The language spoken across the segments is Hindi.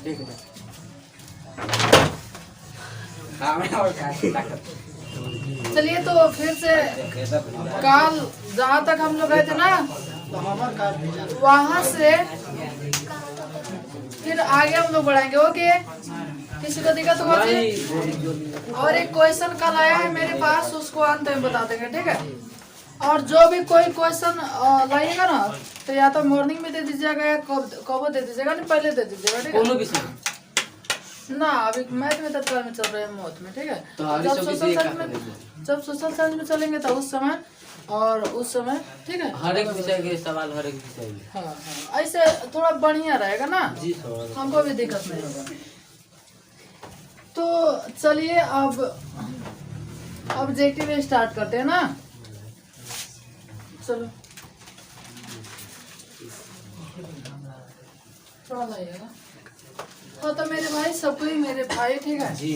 ठीक है। चलिए तो फिर से कल जहाँ तक हम लोग गए थे ना वहाँ से फिर आगे हम लोग बढ़ाएंगे। ओके, किसी को दिक्कत हुआ थी? और एक क्वेश्चन कल आया है मेरे पास, उसको अंत में बता देंगे, ठीक है। और जो भी कोई क्वेश्चन लाइएगा ना तो या तो मॉर्निंग में दे दीजिएगा या कब दे दीजिएगा, नहीं पहले दे दीजिएगा, ठीक है। कोनो विषय ना अभी मैथ में तत्काल में चल रहे हैं मौत में, ठीक है। तो जब सोशल साइंस में चलेंगे तो उस समय और उस समय, ठीक है। हर एक विषय के सवाल हर एक विषय में। हाँ हाँ, ऐसे थोड़ा बढ़िया रहेगा ना, जी सर, हमको भी दिक्कत नहीं होगा। तो चलिए अब ऑब्जेक्टिव स्टार्ट करते हैं ना। चलो थोड़ा लाइएगा। हाँ तो मेरे भाई सबको ही मेरे भाई, ठीक है जी।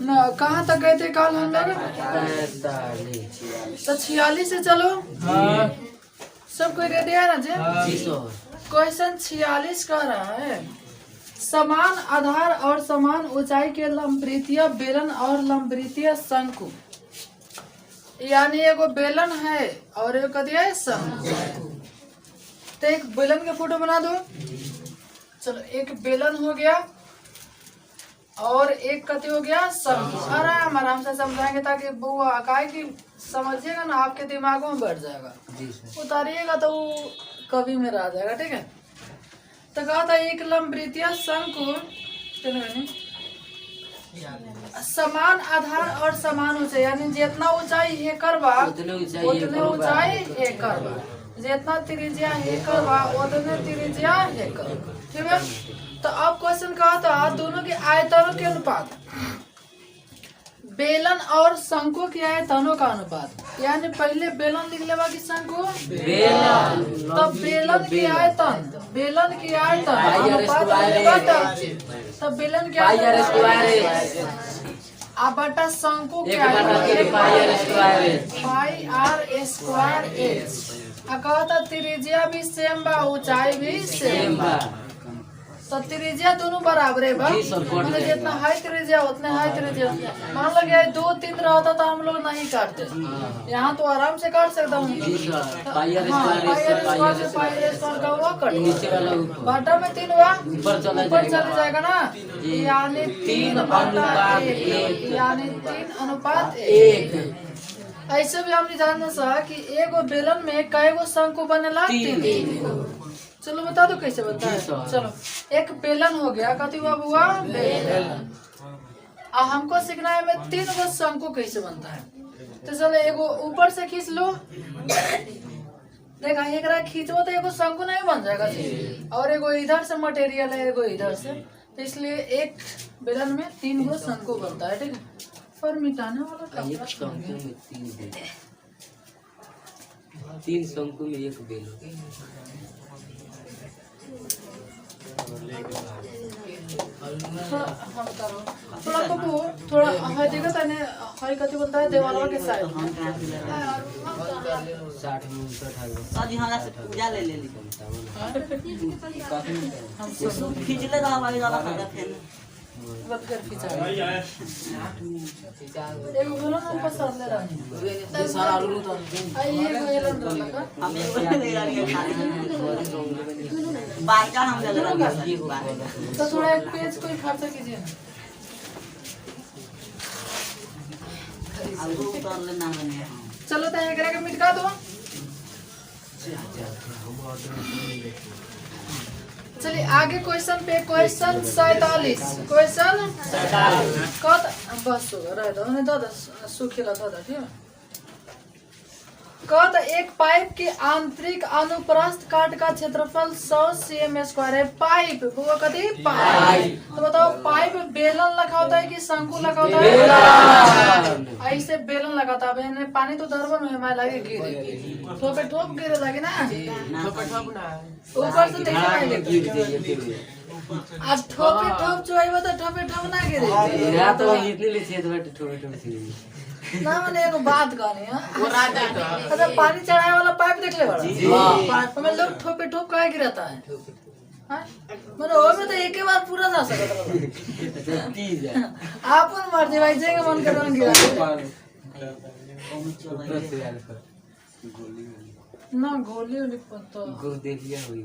ना। कहाँ तक गए थे कल हम लोग? 45। तो 46 से चलो। हाँ सब कोई रेडी है ना जी? जी सर। क्वेश्चन 46 कह रहा है समान आधार और समान ऊंचाई के लंबवृत्तीय बेलन और लंबवृत्तीय शंकु, यानी एगो बेलन है और एक कथी है शंकु। तो एक बेलन के फोटो बना दो। चलो एक बेलन हो गया और एक कथी हो गया शंकु। आराम आराम से समझाएंगे ताकि वो काय की समझिएगा ना, आपके दिमागों में बैठ जाएगा। जी सर। उतारिएगा तो वो कवि में रह जाएगा, ठीक है। तो कहा था एक लंबवृत्तीय शंकु समान आधार और समान ऊंचाई, यानी जितना ऊंचाई हेकर बा उतने ऊंचाई हेकर बा, जितना त्रिज्या हेकर बा उतने त्रिज्या हेकर, ठीक है। तो अब क्वेश्चन कहा था दोनों के आयतनों के अनुपात, बेलन और शंकु के आयतनों का अनुपात, यानी पहले बेलन लिख लेवा की शंकु बेलन, तो बेलन की आयतन, बेलन की आयतन अनुपात, तो बेलन की आयतन अब बटा शंकु के आयतन पाई आर स्क्वायर एच। कहता त्रिज्या भी सेम बा ऊंचाई भी सेम बा, तो त्रिज्या दोनों बराबर है बा, मतलब जितना हाई त्रिज्या उतने हाई त्रिज्या। मान लो कि 2 3 रहता तो हम लोग नहीं काटते, यहाँ तो आराम से काट सकता हूँ। बाटा में 3 हुआ ऊपर चले जाएगा ना, यानी 3/1, यानी 3:1। ऐसे भी हमने जानना सा कि एगो बेलन में कईगो शंकु बनेला 3। चलो बता दो कैसे बनता है। चलो एक बेलन हो गया, कथी हुआ बुआ बेलन। अब हमको सीखना है में 3 गो शंकु कैसे बनता है। तो चलो एगो ऊपर से खींच लो, देखा एक खींचो तो एगो शंकु नहीं बन जाएगा, और एगो इधर से मटेरियल है एगो इधर से, तो इसलिए एक बेलन में 3 गो शंकु बनता है, ठीक है। पर मिटाने वाला 3 शंकु में एक बेलन। थोड़ा कबू थोड़ा है, देखा तने है कथी बोलता है देवालवा के साइड में 60 में 59 आज हमरा से पूजा ले ले ली हम खींच ले रहा हमारी वाला खाता फिर बंद कर खींचा एगो बोलो ना ऊपर सर ले रहा सारा आलू तो आई एगो एलन लगा हम एक ले रहा है बाइक का हम ले रहा है। तो थोड़ा एक पेज कोई खर्चा कीजिए ना। आलू उतार लेना है। चलो तो एकरा के मिटका दो। चलिए आगे क्वेश्चन पे, क्वेश्चन 47, क्वेश्चन 47 कत बस रह दो ने दादा सुखेला दादा, ठीक है। कहता एक पाइप की आंतरिक अनुप्रस्थ काट का क्षेत्रफल 100 cm² है। पाइप वो कथी पाइप, तो बताओ पाइप बेलन लगा होता है कि शंकु लगा होता है? ऐसे बेलन लगाता है, पानी तो दरबन में मैं लगे गिरे, ठोपे ठोप गिरे लगे ना, ऊपर से देखा आज ठोपे ठोप चुआई तो ठोपे ठोप ना गिरे या तो इतने ले छेद बैठ ठोके ठोके ना। मैंने एक बात कहनी है, अच्छा पानी चढ़ाए वाला पाइप देख ले बड़ा, हमें लोग ठोपे ठोप काहे गिरता है, मैंने वो में तो एक ही बार पूरा बना सकता है। अच्छा 30 है आपन मर्जी भाई जेंगे मन कर रंग गिरा ऊपर से यार ना गोली वाली पत्ता गो देखिए हुई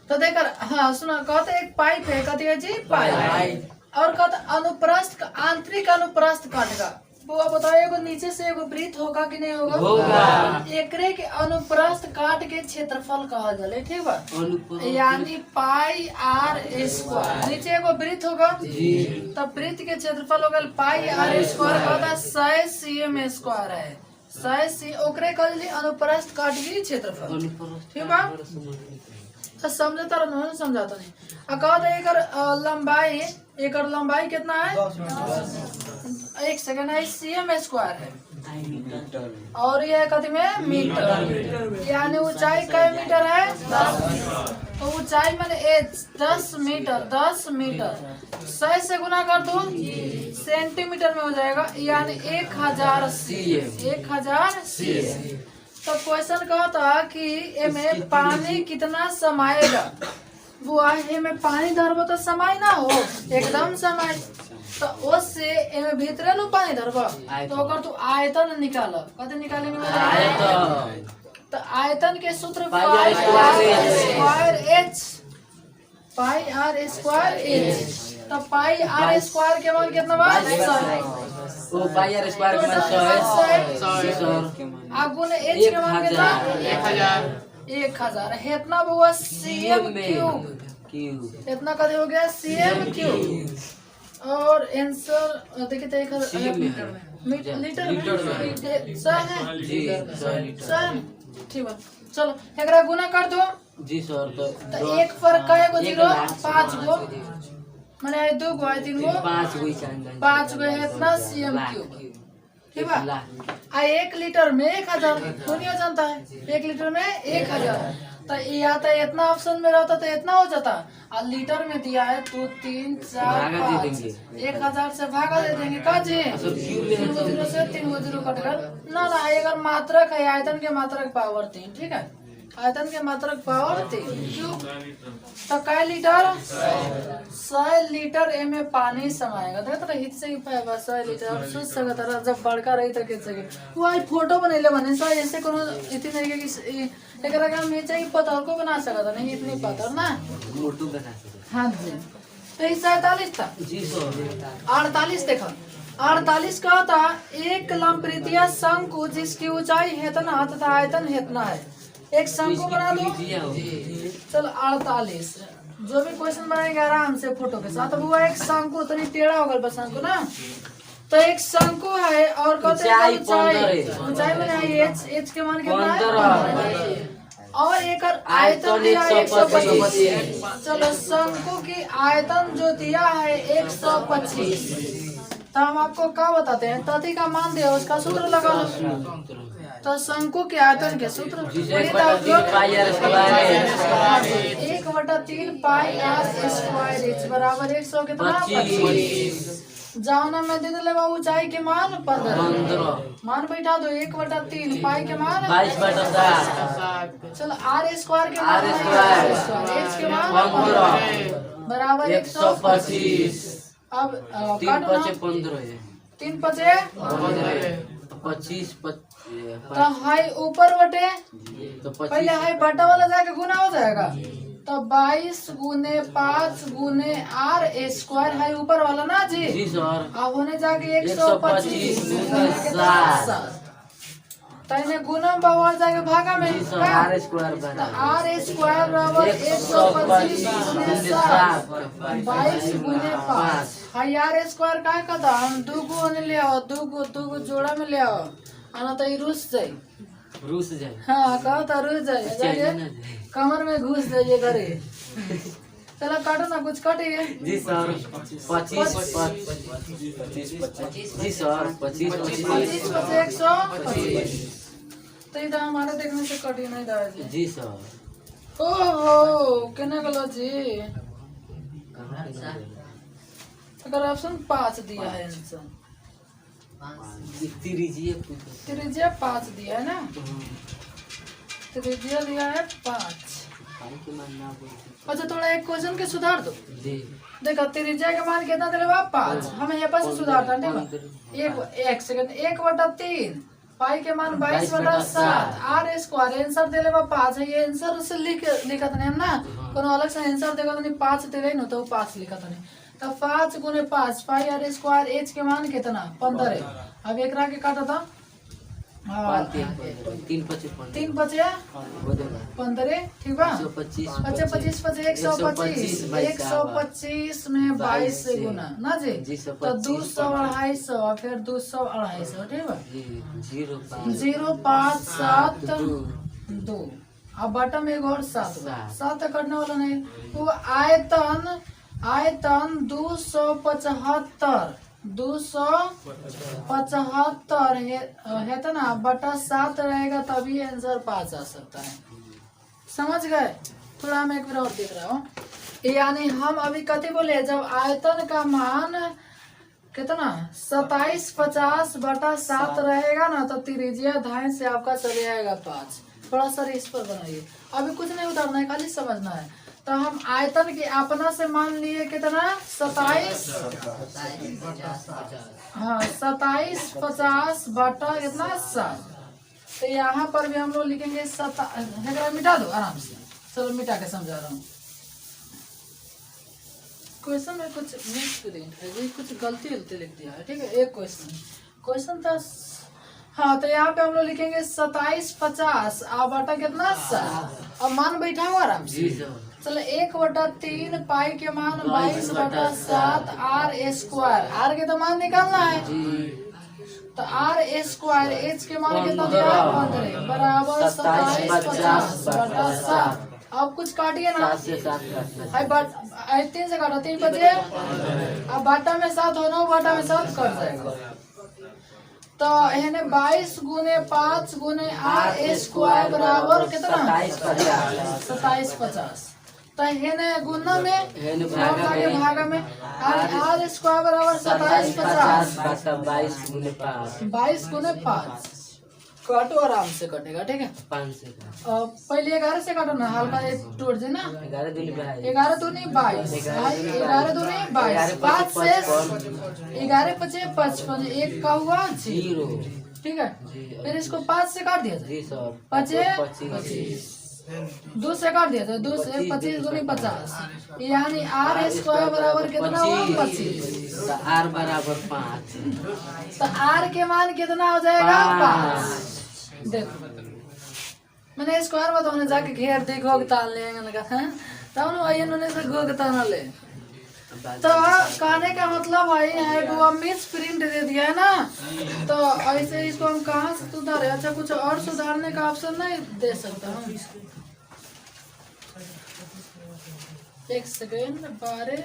तो देकर हाँ सुना कहते एक पाइप है कहती है जी पाइप और कहते अनुप्रस्थ आंतरिक अनुप्रस्थ काट का वो बताओ एगो नीचे से एगो वृत्त होगा कि नहीं होगा होगा। एकरे के अनुप्रस्थ काट के क्षेत्रफल कहा जाले ठीक बा यानी पाई आर स्क्वायर नीचे एगो वृत्त होगा तब वृत्त के क्षेत्रफल होगा पाई आर स्क्वायर होता 100 cm स्क्वायर है 100 सी ओकरे कह ली अनुप्रस्थ काट के क्षेत्रफल ठीक बा तो समझता रहो नहीं समझाता नहीं कहते एकर लंबाई कितना है 1 सेकंड है cm स्क्वायर है और ये कहते में मीटर यानी ऊंचाई कै मीटर है 10 तो ऊंचाई मैंने 10 मीटर 100 से गुना कर दो सेंटीमीटर में हो जाएगा यानी 1000 cm तो क्वेश्चन कहता कि एमे पानी कितना समाएगा बुआ एमे पानी धरबो तो समाई ना हो एकदम समाई तो उससे एमे भीतरे नु पानी धरबो तो अगर तू आयतन निकाल कते निकालेंगे आयतन तो आयतन के सूत्र पाई आर स्क्वायर एच तो पाई आर स्क्वायर के मान कितना बा 100 वो पाई आर स्क्वायर के मान 100 आगुने एच के मान कितना 1000 इतना बुआ cm क्यूब इतना कदे हो गया cm क्यूब और आंसर देखिए तो 1000 लीटर सही है जी 100 लीटर ठीक है चलो एकरा गुना कर दो जी सर तो एक पर कय गो जीरो 5 गो माने 2 गो 3 गो 5 गो चाहिए 5 गो है इतना cm क्यूब ठीक है आ 1 लीटर में 1000 दुनिया जानता है 1 लीटर में 1000 तो या तो इतना ऑप्शन में रहता तो इतना हो जाता और लीटर में दिया है 2 3 4 5 1000 से भागा दे देंगे का जी 0 से 3 0 कट कर ना अगर मात्रक है आयतन के मात्रक पावर 3 ठीक है आयतन के मात्रक पावर 3 क्यूब तो कै लीटर 100 लीटर एमे पानी समाएगा देखो तो हित से ही पाएगा 100 लीटर अब सोच सकता है जब बड़का रही तो कैसे वो आई फोटो बनेले बने सो ऐसे कोनो इतनी नहीं कि एकरा का में चाहिए पत्थर को बना सकता नहीं इतनी पत्थर ना मोटू बना सकते हां जी तो ये 47 था जी सर 48 देखो 48 का था एक लंबवृत्तीय शंकु जिसकी ऊंचाई इतना तथा आयतन इतना है एक शंकु बना दो चल 48 जो भी क्वेश्चन बनाएंगे आराम से फोटो के साथ अब वो एक शंकु तो नहीं टेढ़ा होगा बस शंकु ना तो एक शंकु है और कहते हैं ऊंचाई में एच के मान कितना है और एक आयतन दिया 125 चलो शंकु की आयतन जो दिया है 125 तो हम आपको क्या बताते हैं तथी का मान दिया उसका सूत्र लगा लो तो शंकु के आयतन के सूत्र 1/3 पाई आर स्क्वायर एच बराबर 100 कितना 25 जाना में दे दे ऊंचाई के मान 15 मान बैठा दो 1/3 पाई के मान 22/10 चलो आर स्क्वायर के मान एच के मान 15 बराबर 125 अब 3 × 15 है 3 × 25 तो हाई ऊपर बटे तो पहले हाई बटा वाला जाके गुना हो जाएगा तो 22 × 5 × आर स्क्वायर हाई ऊपर वाला ना जी जी सर अब होने जाके 125 तो इन्हें गुना बराबर जाके भागा में आर स्क्वायर तो आर स्क्वायर बराबर 125 × 22 × 5 हाई आर स्क्वायर का कहता हम 2 गो ले आओ 2 गो जोड़ा में ले आओ आना तो रुस जाए हाँ कहो तो रुस जाए कमर में घुस जाइए घरे चलो काटो ना कुछ काटिए जी सर 25 जी सर 25 125 तो इधर हमारे देखने से कटी नहीं दादा जी सर ओहो केना गलो जी अगर ऑप्शन 5 दिया है आंसर त्रिज्या 5 दिया है ना त्रिज्या दिया है 5 अच्छा थोड़ा एक क्वेश्चन के सुधार दो। जी देखो त्रिज्या के मान कितना दिले बा 5, हमें यहाँ पर से सुधारता है एक सेकंड 1/3 पाई के मान 22/7 आर स्क्वायर आंसर दिले बा 5 है। ये आंसर से लिखत नहीं हम ना कोनो अलग से आंसर देखो नहीं 5 दिले न तो 5 लिखत नहीं तो 5 × 5 पाई आर स्क्वायर एच के मान कितना 15 है। अब एकरा के काटा था 3 3 बचे 15 ठीक बा 125 अच्छा 25 125 में 22 से गुना ना जी तो 200 250 और फिर 200 250 ठीक बा जी 0.572 अब बटन में एक और 7 करने वाला नहीं वो आयतन 275 है तो ना बटा 7 रहेगा तभी आंसर 5 आ सकता है। समझ गए? थोड़ा मैं एक बार और देख रहा हूँ यानी हम अभी कथी बोले जब आयतन का मान कितना 2750/7 रहेगा ना तो त्रिज्या दाएं से आपका चले आएगा 5। थोड़ा सा इस पर बनाइए अभी कुछ नहीं उतारना है खाली समझना है। तो हम आयतन की अपना से मान लिए कितना 27 हाँ 2750 बटा कितना 7। तो यहाँ पर भी हम लोग लिखेंगे मिटा दो आराम से। चलो मिटा के समझा रहा हूँ। क्वेश्चन में कुछ मिसप्रिंट है जी कुछ गलती लिख दिया है ठीक है। एक क्वेश्चन था हाँ तो यहाँ पे हम लोग लिखेंगे 2750 आ बटा कितना 7 अब मान बैठा हुआ आराम से। चलो 1/3 पाई के मान 22/7 आर स्क्वायर आर के तो मान निकालना है तो आर स्क्वायर एच के मान कितना दिया 15 बराबर 2750/7। अब कुछ काटिए ना 3 से काटो 3 बचे अब बाटा में 7 हो 9 बाटा में 7 कट जाएगा तो है 22 × 5 × आर स्क्वायर बराबर कितना 2750 तो है गुना में भागा में आर स्क्वायर बराबर 2750 22 × 5 काटो आराम से कटेगा ठीक है 5 से पहले 11 से काटो ना हल्का तोड़ दे ना 11 दूनी 22 11 दूनी 22 5 से 11 × 5 = 55 1 का हुआ 0 ठीक है। फिर इसको 5 से काट दिया जाए 25 2 से काट दिया जाए 2 से 25 दूनी 50 यानी आर स्क्वायर बराबर कितना हुआ 25 तो आर बराबर 5 तो आर के मान कितना हो जाएगा 5। देखो मैंने स्क्वायर में तो उन्हें जाके घेर देखो ताल लेंगे तब ना भाई इन्होंने से गो के ताना ले तो कहने का मतलब भाई है वो मिस प्रिंट दे दिया है ना तो ऐसे इसको हम कहाँ से सुधारे। अच्छा कुछ और सुधारने का ऑप्शन नहीं दे सकता हम। एक सेकेंड 12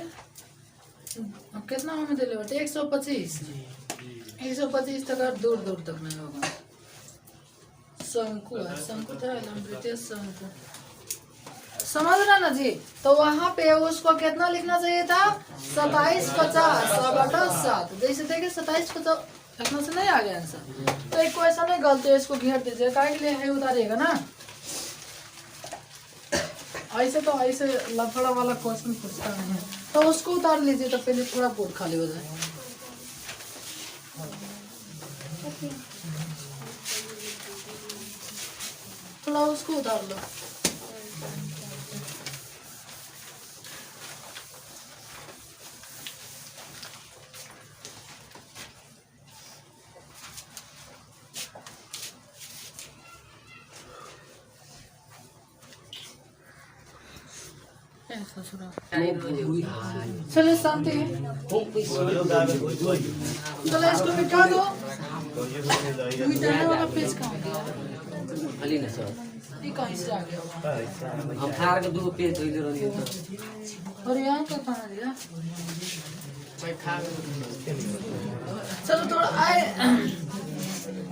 कितना हमें दिले बटे 125 तक दूर तक नहीं होगा। शंकु है शंकु था शंकु समझ रहा ना जी तो वहाँ पे उसको कितना लिखना चाहिए था 2750/7 जैसे देखे 2750 इतना से नहीं आ गया आंसर तो एक क्वेश्चन है गलती है इसको घेर दीजिए काय के लिए है उतारिएगा ना ऐसे तो ऐसे लफड़ा वाला क्वेश्चन पूछता नहीं है तो उसको उतार लीजिए तो पहले थोड़ा बोर्ड खाली हो जाए। थोड़ा उसको उतार लो चलो शांति चलो इसको मिटा दो मिटाने वाला पेज कहाँ गया खाली ना सर ये कहीं से आ गया हम फाड़ के 2 पेज धोइले रहनी तो और यहाँ का कहाँ दिया चलो थोड़ा आए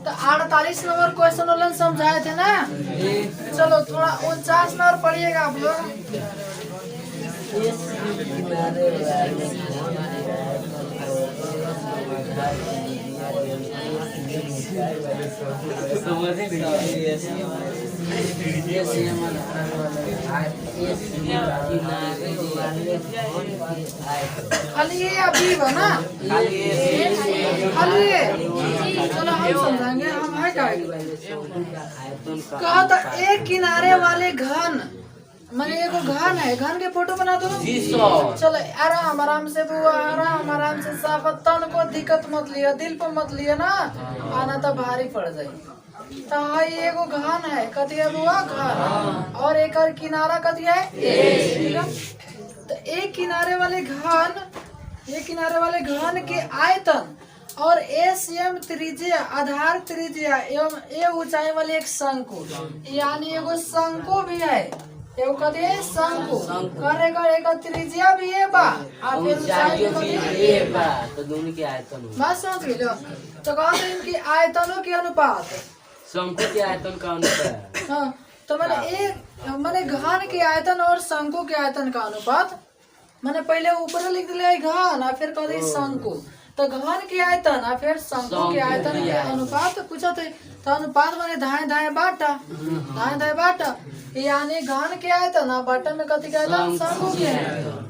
तो 48 नंबर क्वेश्चन वाला समझाए थे ना चलो थोड़ा 49 नंबर पढ़िएगा आप लोग। खाली ये अभी बना खाली ये चलो हम समझाएंगे हम है क्या कहा था एक किनारे वाले घन मैंने एगो घन है घन के फोटो बना दो चलो आराम आराम से बुआ आराम से साफ तन को दिक्कत मत लिया दिल पर मत लिया ना आना तो भारी पड़ जाए तो हाई एगो घन है कथी है बुआ घन और एक किनारा कथी है ठीक है तो एक किनारे वाले घन के आयतन और एम त्रिज्या आधार त्रिज्या एवं ए ऊंचाई वाले एक शंकु यानी एगो शंकु भी है एगो कथी है शंकु करे त्रिज्या भी है बा और फिर ऊंचाई भी है बा तो दोनों के आयतन बात समझ गए तो कहते हैं इनकी आयतनों के अनुपात शंकु के आयतन का अनुपात हाँ तो मैंने घन के आयतन और शंकु के आयतन का अनुपात मैंने पहले ऊपर लिख दिया घन और फिर कहते शंकु तो घन के आयतन और फिर शंकु के आयतन के अनुपात पूछा थे तो अनुपात मैंने दाएं बाटा यानी घन के आयतन और बाटा में कथी का आयतन शंकु के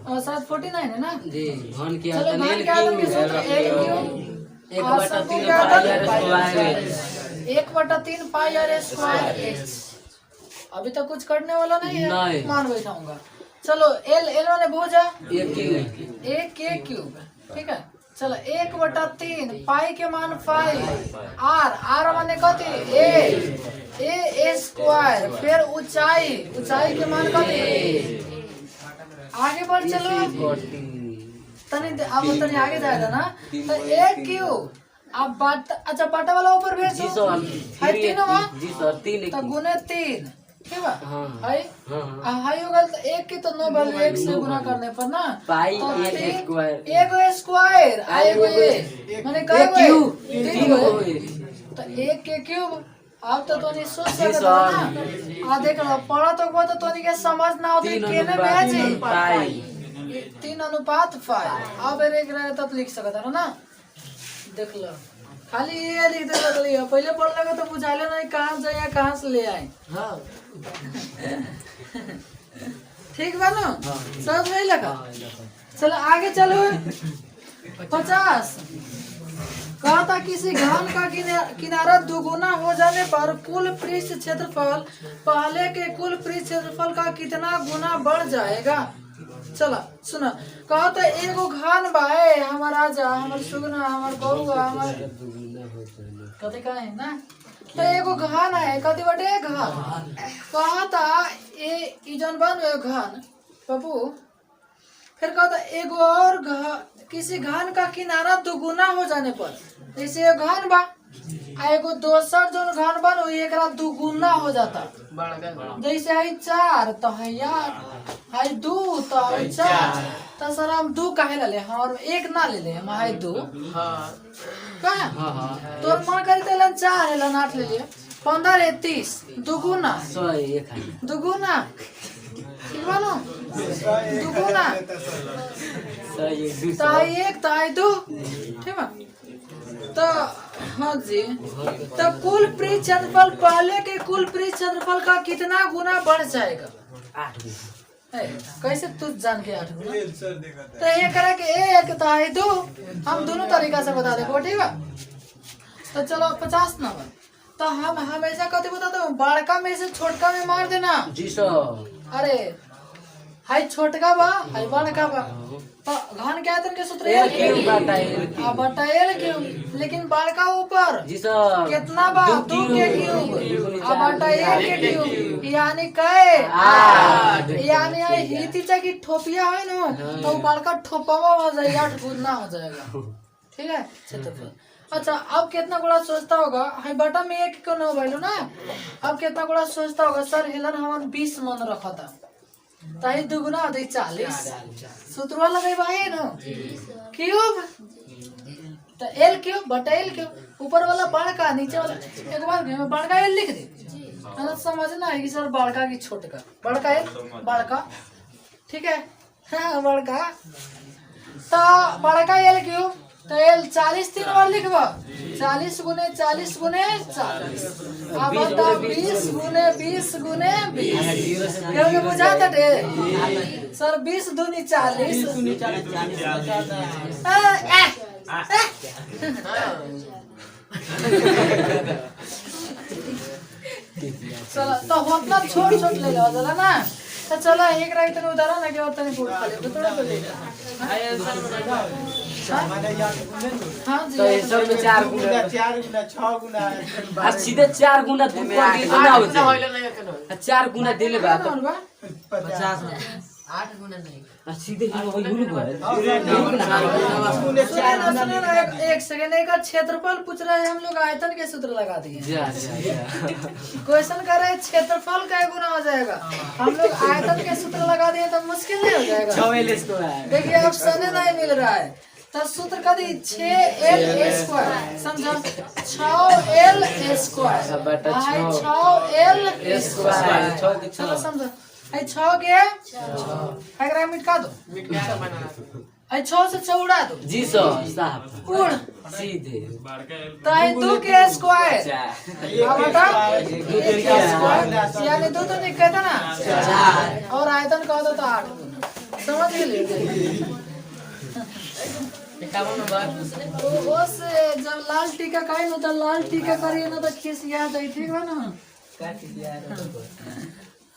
और 49 है ना जी घन के चलो घन के आयतन के सूत्र 1/3 पाई आर स्क्वायर एच अभी तक कुछ करने वाला नहीं है मान बैठाऊंगा चलो एल माने भुजा एक के क्यूब ठीक है चलो 1/3 पाई के मान 5 आर माने कथी ए स्क्वायर फिर ऊंचाई के मान कथी आगे बढ़ चलो तनी आगे जाएगा ना तो एक क्यूब अब अच्छा बाटा वाला ऊपर भेज दो है तीन तो गुने 3 ठीक है हाई होगा तो एक की तो 9 वैल्यू 1 से गुना करने पर ना पाई एक स्क्वायर आएगो माने कई गो तो एक के क्यूब अब तो तोनी सोच सकता ना आ देख लो पढ़ा तो को तो तोनी के समझ ना होती केने भेजी पाई 3:5 अब एक रहे तब लिख सकता है ना देख लो खाली ये लिख दे बदलिए पहले पढ़ लगा तो बुझाले नहीं कहाँ से या कहाँ से ले आए हाँ ठीक बा ना सब नहीं लगा चलो आगे चलो 50 कहा था किसी घन का किनारा दुगुना हो जाने पर कुल पृष्ठ क्षेत्रफल पहले के कुल पृष्ठ क्षेत्रफल का कितना गुना बढ़ जाएगा चला सुना कहा था एगो घन बाए हमार राजा हमार सुगना हमार बउआ हमार कथी कहे ना तो एगो घन है कथी बटे घन कहा था ए जन बन घन बाबू फिर कहा था एगो और किसी घन का किनारा दुगुना हो जाने पर जैसे घन बा एगो दोसर जो घन बन एक दुगुना हो जाता जैसे है 4 तो है 8 है 2 तो है 4 तो सर हम 2 काहे ले हम और 1 ना ले हम है 2 कहा तो मां करते लन 4 है लन 8 ले लिए 15 है 30 दुगुना दुगुना ठीक बा ना दुगुना तो है 1 तो है 2 ठीक है तो हाँ जी तो कुल पृष्ठ क्षेत्रफल पहले के कुल पृष्ठ क्षेत्रफल का कितना गुना बढ़ जाएगा 8 कैसे तू जान के 8 गुना तो ये करे कि 1 तो है 2 हम दोनों तरीका से बता दे ठीक है तो चलो 50 नंबर तो हम हमेशा कभी बताते हैं बड़का में से छोटका में मार देना जी सर अरे हाई छोटका बा हाई बड़का बा तो घन के आयतन के सूत्र एल क्यूब बटा एल क्यूब लेकिन बड़का ऊपर जी सर कितना बा 2 के क्यूब बटा 1 के क्यूब यानी कै 8 यानी हितीचा की ठोपिया है ना तो बड़का ठोपावा हो जाएगा 8 गुना हो जाएगा ठीक है क्षेत्रफल अच्छा अब कितना गुणा सोचता होगा हाई बटा में 1 क्यों ना भइलो ना अब कितना गुणा सोचता होगा सर हेलन हम 20 मन रखा था ताई दुगुना हो 40 सूत्र लगे भाई ना क्यूब तो एल क्यूब बटा एल क्यूब ऊपर वाला बड़का नीचे वाला एक बार में बड़का एल लिख दे मतलब समझना है कि सर बड़का की छोटका बड़का एल बड़का ठीक है हाँ बड़का तो बड़का एल क्यूब तो एल 40 3 बार लिखवा 40 गुने 40 गुने 40। अब बताओ 20 गुने 20 गुने 20 क्योंकि बुझाता थे सर 20 दूनी 40। चलो तो मतलब छोट छोट ले लो जरा ना तो चलो एक राइट में उतारा ना कि और तनी फूट खा ले तो थोड़ा ले हाँ जी तो ये सब में 4 गुना 4 गुना 6 गुना आ सीधे 4 गुना दूध कर दिए तो ना हो जाए 4 गुना दिले बा तो 50 सीधे ही हो गुण को एक सेकंड एक क्षेत्रफल पूछ रहे हैं हम लोग आयतन के सूत्र लगा दिए जा क्वेश्चन कर रहे हैं क्षेत्रफल का गुना हो जाएगा हम लोग आयतन के सूत्र लगा दिए तो मुश्किल नहीं हो जाएगा। 6L स्क्वायर देखिए ऑप्शन नहीं मिल रहा है तो सूत्र का दी 6L स्क्वायर समझो 6L स्क्वायर 6L स्क्वायर चलो समझो 6 के अगर मिटा दो 6 से 6 उड़ा दो जी साहब उड़ सीधे तो 2 के स्क्वायर अब बताओ यानी 2 तो निकलता था ना और आयतन कह दो तो 8 समझ गए। बस जब लाल टीका कहीं ना तो लाल टीका करिए ना तो खिसिया जाए ठीक है ना।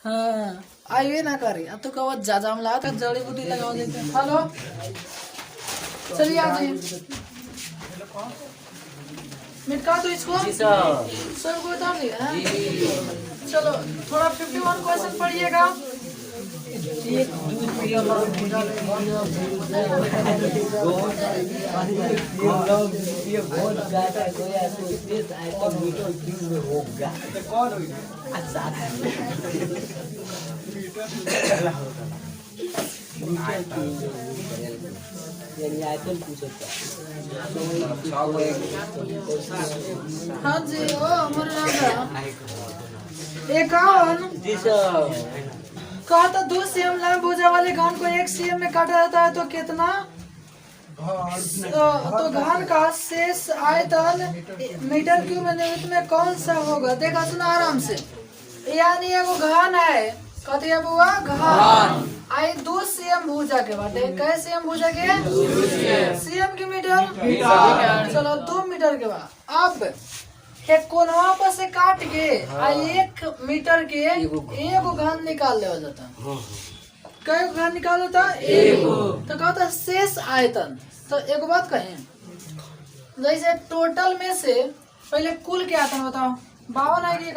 हाँ आइए ना करी अब तो कहो जाजाम ला कर जड़ी बूटी लगाओ देते। हेलो चलिए आ जाइए मिटका दो इसको जी सर सर को उतार लिया है? चलो थोड़ा 51 क्वेश्चन पढ़िएगा। हाँ जी ओ हमारे एकावन जी सर कहा था 2 सीएम लंब भुजा वाले घन को 1 सीएम में काटा जाता है तो कितना तो घन का शेष आयतन मीटर क्यूब में नियुक्त में कौन सा होगा देखा सुना आराम से यानी एगो घन है कथी है बुआ घन आई 2 सीएम भुजा के बाटे कै सीएम भुजा के सीएम की मीटर चलो 2 मीटर के बाद अब एक कोनवा पर से काट के 1 मीटर के एगो घन निकाल ले जाता कई घन निकाल लेता एगो तो कहता शेष आयतन। तो एक बात कहें जैसे टोटल में से पहले कुल के आयतन बताओ 52 है कि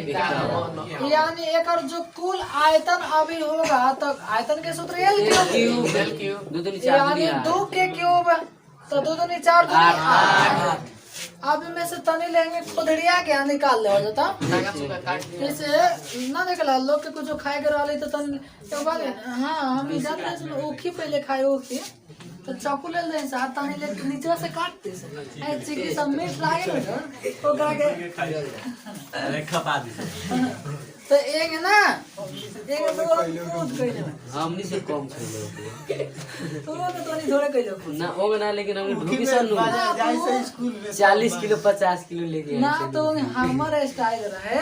51 यानी एक जो कुल आयतन अभी होगा तो आयतन के सूत्र L क्यूब यानी 2 के क्यूब तो 2 दूनी 4 दूनी 8 अब में से तनी लेंगे खुदड़िया के निकाल ले जाता जैसे ना निकला लोग के कुछ खाए के रहा तो तनी तो बात हाँ हम जाते हैं ओखी पहले खाए ओखी तो चाकू ले लें साथ तानी ले नीचे से काटते से ऐसे कि सब मीट लागे ना तो काके खपा दी तो एक है ना एक तो कूद गई हमनी से कम खेलो तो तनी थोड़े कइलो ना ओग ना लेकिन हमने ढूकी सन जैसे स्कूल में 40 किलो 50 किलो लेके ना तो हमारा स्टाइल रहे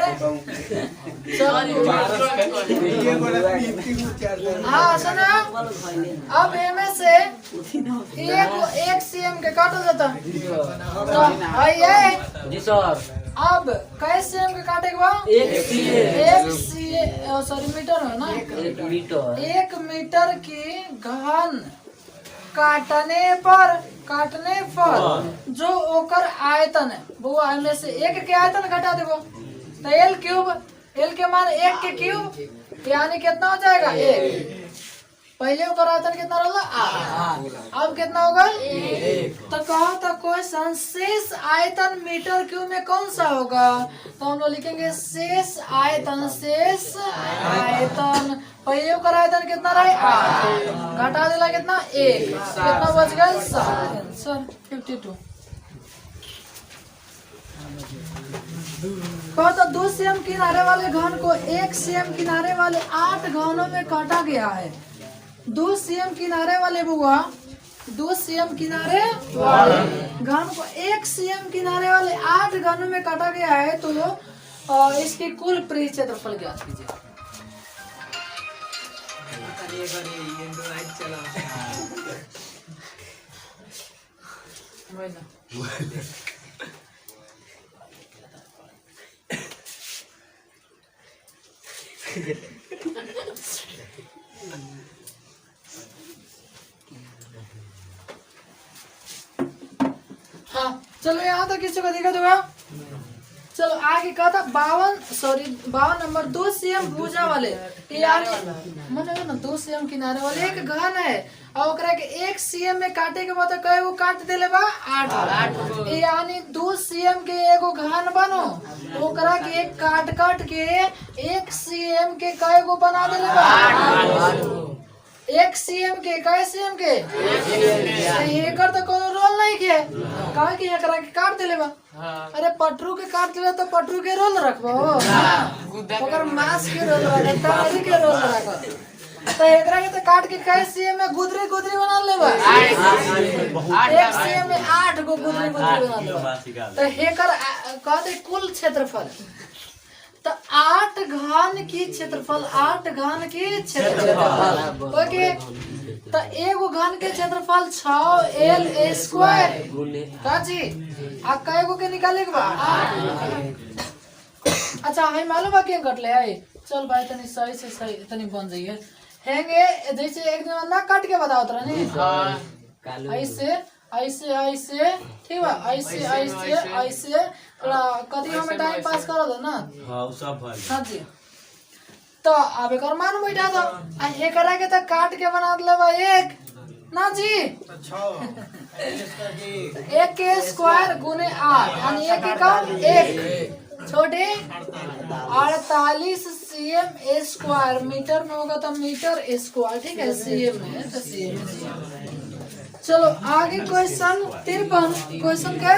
हाँ सुना अब एमे से एक सीएम के काटो जाता तो आइए जी सर अब कै सीएम के काटे के बाद 1 सीएम सॉरी मीटर है ना 1 मीटर 1 मीटर की घन काटने पर जो ओकर आयतन है वो में से 1 के आयतन घटा देबो तो L क्यूब L के मान 1 के क्यूब यानी कितना हो जाएगा 1 पहले ओकर आयतन कितना रहला 8 अब कितना होगा 1 तो कहा था क्वेश्चन शेष आयतन मीटर क्यूब में कौन सा होगा तो हम लोग लिखेंगे शेष आयतन पहले ओकर आयतन कितना रहे 8 घटा देला कितना 1 कितना बच गया 7 आंसर 52 कहता 2 सीएम किनारे वाले घन को 1 सीएम किनारे वाले 8 घनों में काटा गया है 2 सीएम किनारे वाले बुआ 2 cm किनारे वाले घन को 1 cm किनारे वाले 8 घनों में काटा गया है, तो इसकी कुल परिधि क्षेत्रफल ज्ञात कीजिए। हाँ चलो यहाँ तक किसी को दिक्कत होगा। चलो आगे कहा था 52 नंबर 2 cm भुजा वाले यानी ना 2 cm किनारे वाले एक घन है और ओकरा के 1 cm में काटे के बाद कई गो काट देले बा 8 यानी 2 cm के एगो घन बनो ओकरा के एक काट के 1 cm के कई गो बना देले बा 1 cm के कई cm के एकर तो कोनो रोल नहीं के कहा कि एकरा के काट देले बा। अरे पटरू के काट देले तो पटरू के रोल रखबो ओकर मांस के रोल रख तारी के रोल रख तो एकरा के तो काट के कई cm में गुदरी बना लेबा 1 cm में 8 गो गुदरी बना लेबा तो हेकर कहते कुल क्षेत्रफल तो 8 घन की क्षेत्रफल ओके तो एगो घन के क्षेत्रफल 6L² का जी आ कएगो के निकाले के बा 8। अच्छा है मालूम बा के कटले है चल भाई तनी सही से सही तनी बन जाइए हेंगे जैसे एक दिन ना काट के बताओ तरा नहीं ऐसे ठीक बा ऐसे थोड़ा कदी हमें टाइम पास करो दो ना। हां सब भाई हां जी तो अब एक और मान बैठा दो आ हे करा के तो काट के बना लेबा एक ना जी 1 के स्क्वायर गुने 8 यानी 1 के कम 1 छोटे 48 cm² मीटर में होगा तो मीटर स्क्वायर ठीक है cm में तो cm। चलो आगे क्वेश्चन 53 क्वेश्चन क्या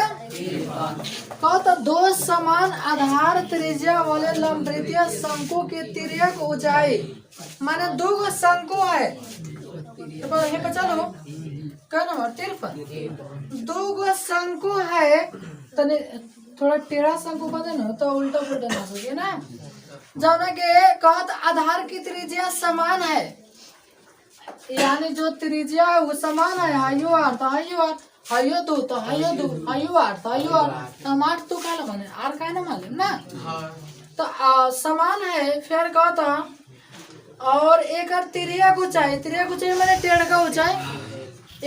कहा था 2 समान आधार त्रिज्या वाले लंबवृत्तीय शंकु की तिर्यक ऊंचाई माने 2 गो शंकु है तो ये चलो क्या नंबर 53 2 गो शंकु है तने थोड़ा टेढ़ा शंकु बने ना तो उल्टा पुल्टा ना सके ना जाना के कहत आधार की त्रिज्या समान है यानी जो त्रिज्या है वो समान है हाइयो 8 तो हाइयो 2 तो हाइयो 2 हाइयो 8 तो हाइयो 8 तो 8 तो काला माने आर का ना मालूम ना तो समान है फिर कहता और एक तिर्यक ऊंचाई माने टेढ़ का ऊंचाई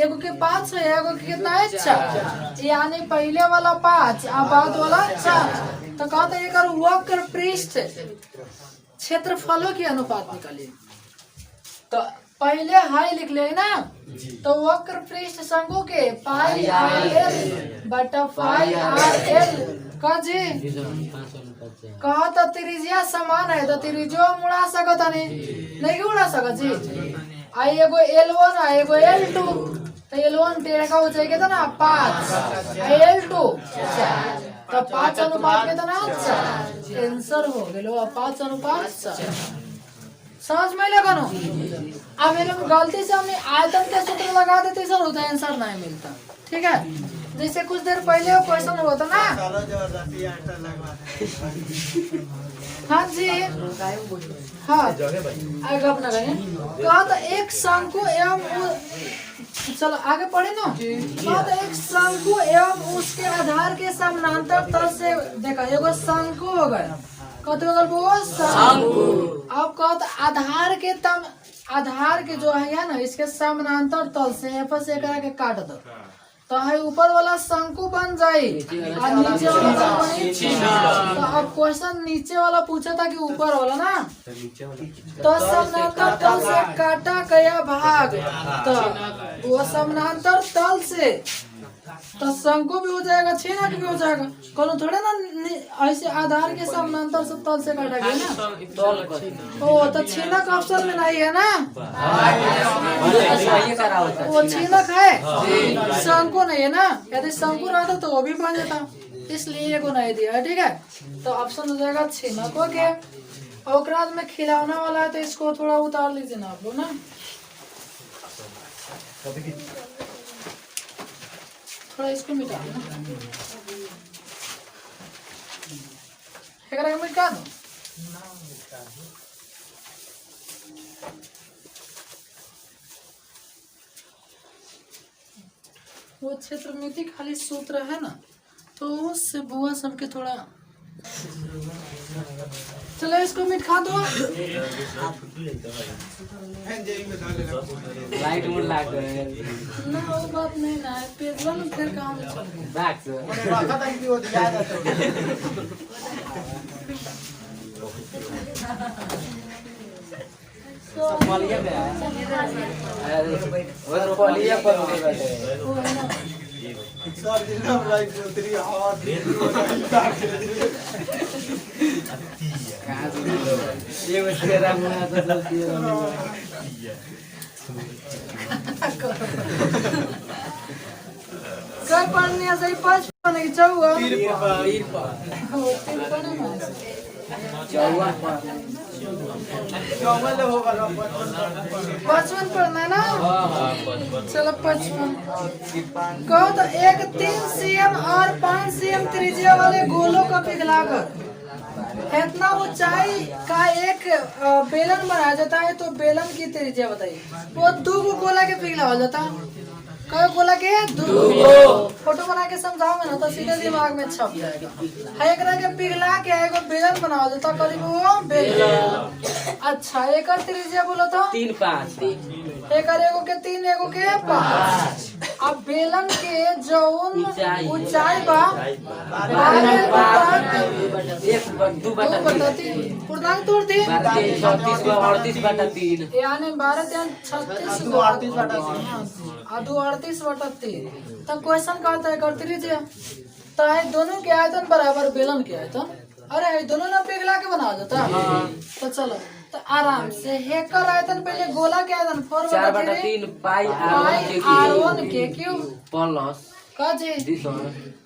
एगो के 5 है एगो के कितना है 4 यानी पहले वाला 5 और बाद वाला 4 तो कहता एक वक्र पृष्ठ क्षेत्रफलों की अनुपात निकालिए तो पहले हाई लिख ले ना तो वक्र पृष्ठ शंकु के पाई RL बटा पाई RL का जी कहा तो त्रिज्या समान है तो त्रिज्या उड़ा सकता नहीं उड़ा सका जी आई एगो L1 आई एगो L2 तो L1 टेढ़ा का ऊंचाई कितना ना 5 L2 तो 5 अनुपात कितना 4 आंसर हो गेलो 5 अनुपात 4 समझ में लगा ना। अब हम गलती से हमने आयतन के सूत्र लगा देते सर होता आंसर नहीं मिलता ठीक है जैसे कुछ देर पहले वो क्वेश्चन हुआ था ना। हाँ जी हाँ आगे अपना कहा था एक शंकु एवं चलो आगे पढ़े ना कहा था एक शंकु एवं उसके आधार के समानांतर तल से देखा एगो शंकु हो गया शंकु अब कहते आधार के जो है ना इसके समानांतर तल से से के काट दो तो है ऊपर वाला शंकु बन जाए और नीचे वाला तो अब क्वेश्चन नीचे वाला पूछा था कि ऊपर वाला ना तो समानांतर तल से काटा गया भाग तो वो समानांतर तल से तो शंकु भी हो जाएगा छेना भी हो जाएगा कोनो थोड़े ना ऐसे आधार के समानांतर से तल से काटा गया ना ओ तो छेना का ऑप्शन में नहीं है ना वो छेनक है शंकु नहीं है ना यदि शंकु रहता तो वो भी बन जाता इसलिए ये को नहीं दिया है ठीक है तो ऑप्शन हो जाएगा छेनक ओके और में खिलौना वाला है तो इसको थोड़ा उतार लीजिए ना आप लोग ना थोड़ा इसको मिटा दो ना, एकरा के मिटा दो। वो क्षेत्र में थी खाली सूत्र है ना, तो उससे बुआ सबके थोड़ा। चलो इसको मिठा दो। लाइट मोड लाग गए ना वो बात नहीं ना है, पेजवा में फिर काम चल गया। बैक से रखा था कि वो दिया जाता पॉलिया में आया वो तो पॉलिया पर उड़े बैठे वो है ना, सर जितना लाइक उतरी हवा ये मेरा मुंह तो चलती है क्या पढ़ने है सही, 5 पढ़ने की चौवा। तीर पर वो 3 पढ़ने में है। चौवा चौवन होगा 55 पढ़ना है ना, चलो 55 कहो तो एक 3 cm और 5 cm त्रिज्या वाले गोलों का पिघलाकर इतना ऊंचाई का एक बेलन बनाया जाता है, तो बेलन की त्रिज्या बताइए। वो 2 गोला के पिघलाया जाता है, कई गोला के 2। फोटो बना के समझाओगे ना तो सीधे दिमाग में छप जाएगा। है एक के पिघला के एगो बेलन बनाया जाता, करीब वो बेलन। अच्छा एक त्रिज्या बोलो तो 3 5 एक एगो के 3 एगो के 5। अब बेलन के जौन ऊंचाई बा 2/3 पूर्णांक तोड़ दी 34 को 38/3 यानी 12 38/3। तब क्वेश्चन कहता है करती लीजिए, तो है दोनों के आयतन बराबर बेलन के आयतन। अरे है दोनों ना पिघला के बना देता। तो चलो तो आराम से हेकर आयतन पहले गोला के आयतन 4/3 पाई r1 के क्यूब प्लस का जी दिस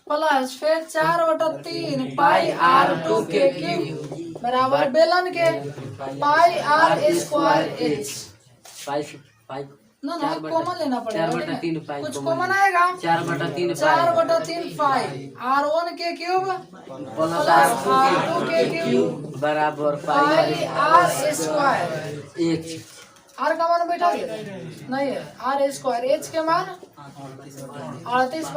प्लस फिर 4/3 पाई r2 के क्यूब बराबर बेलन के पाई r स्क्वायर h। पाई ना ना कॉमन लेना पड़ेगा, 4/3 पाई कुछ कॉमन आएगा। 4/3 पाई r1 के क्यूब प्लस r2 के क्यूब बराबर पाई r स्क्वायर h। r का मान बैठा नहीं है, r स्क्वायर h के मान 38/3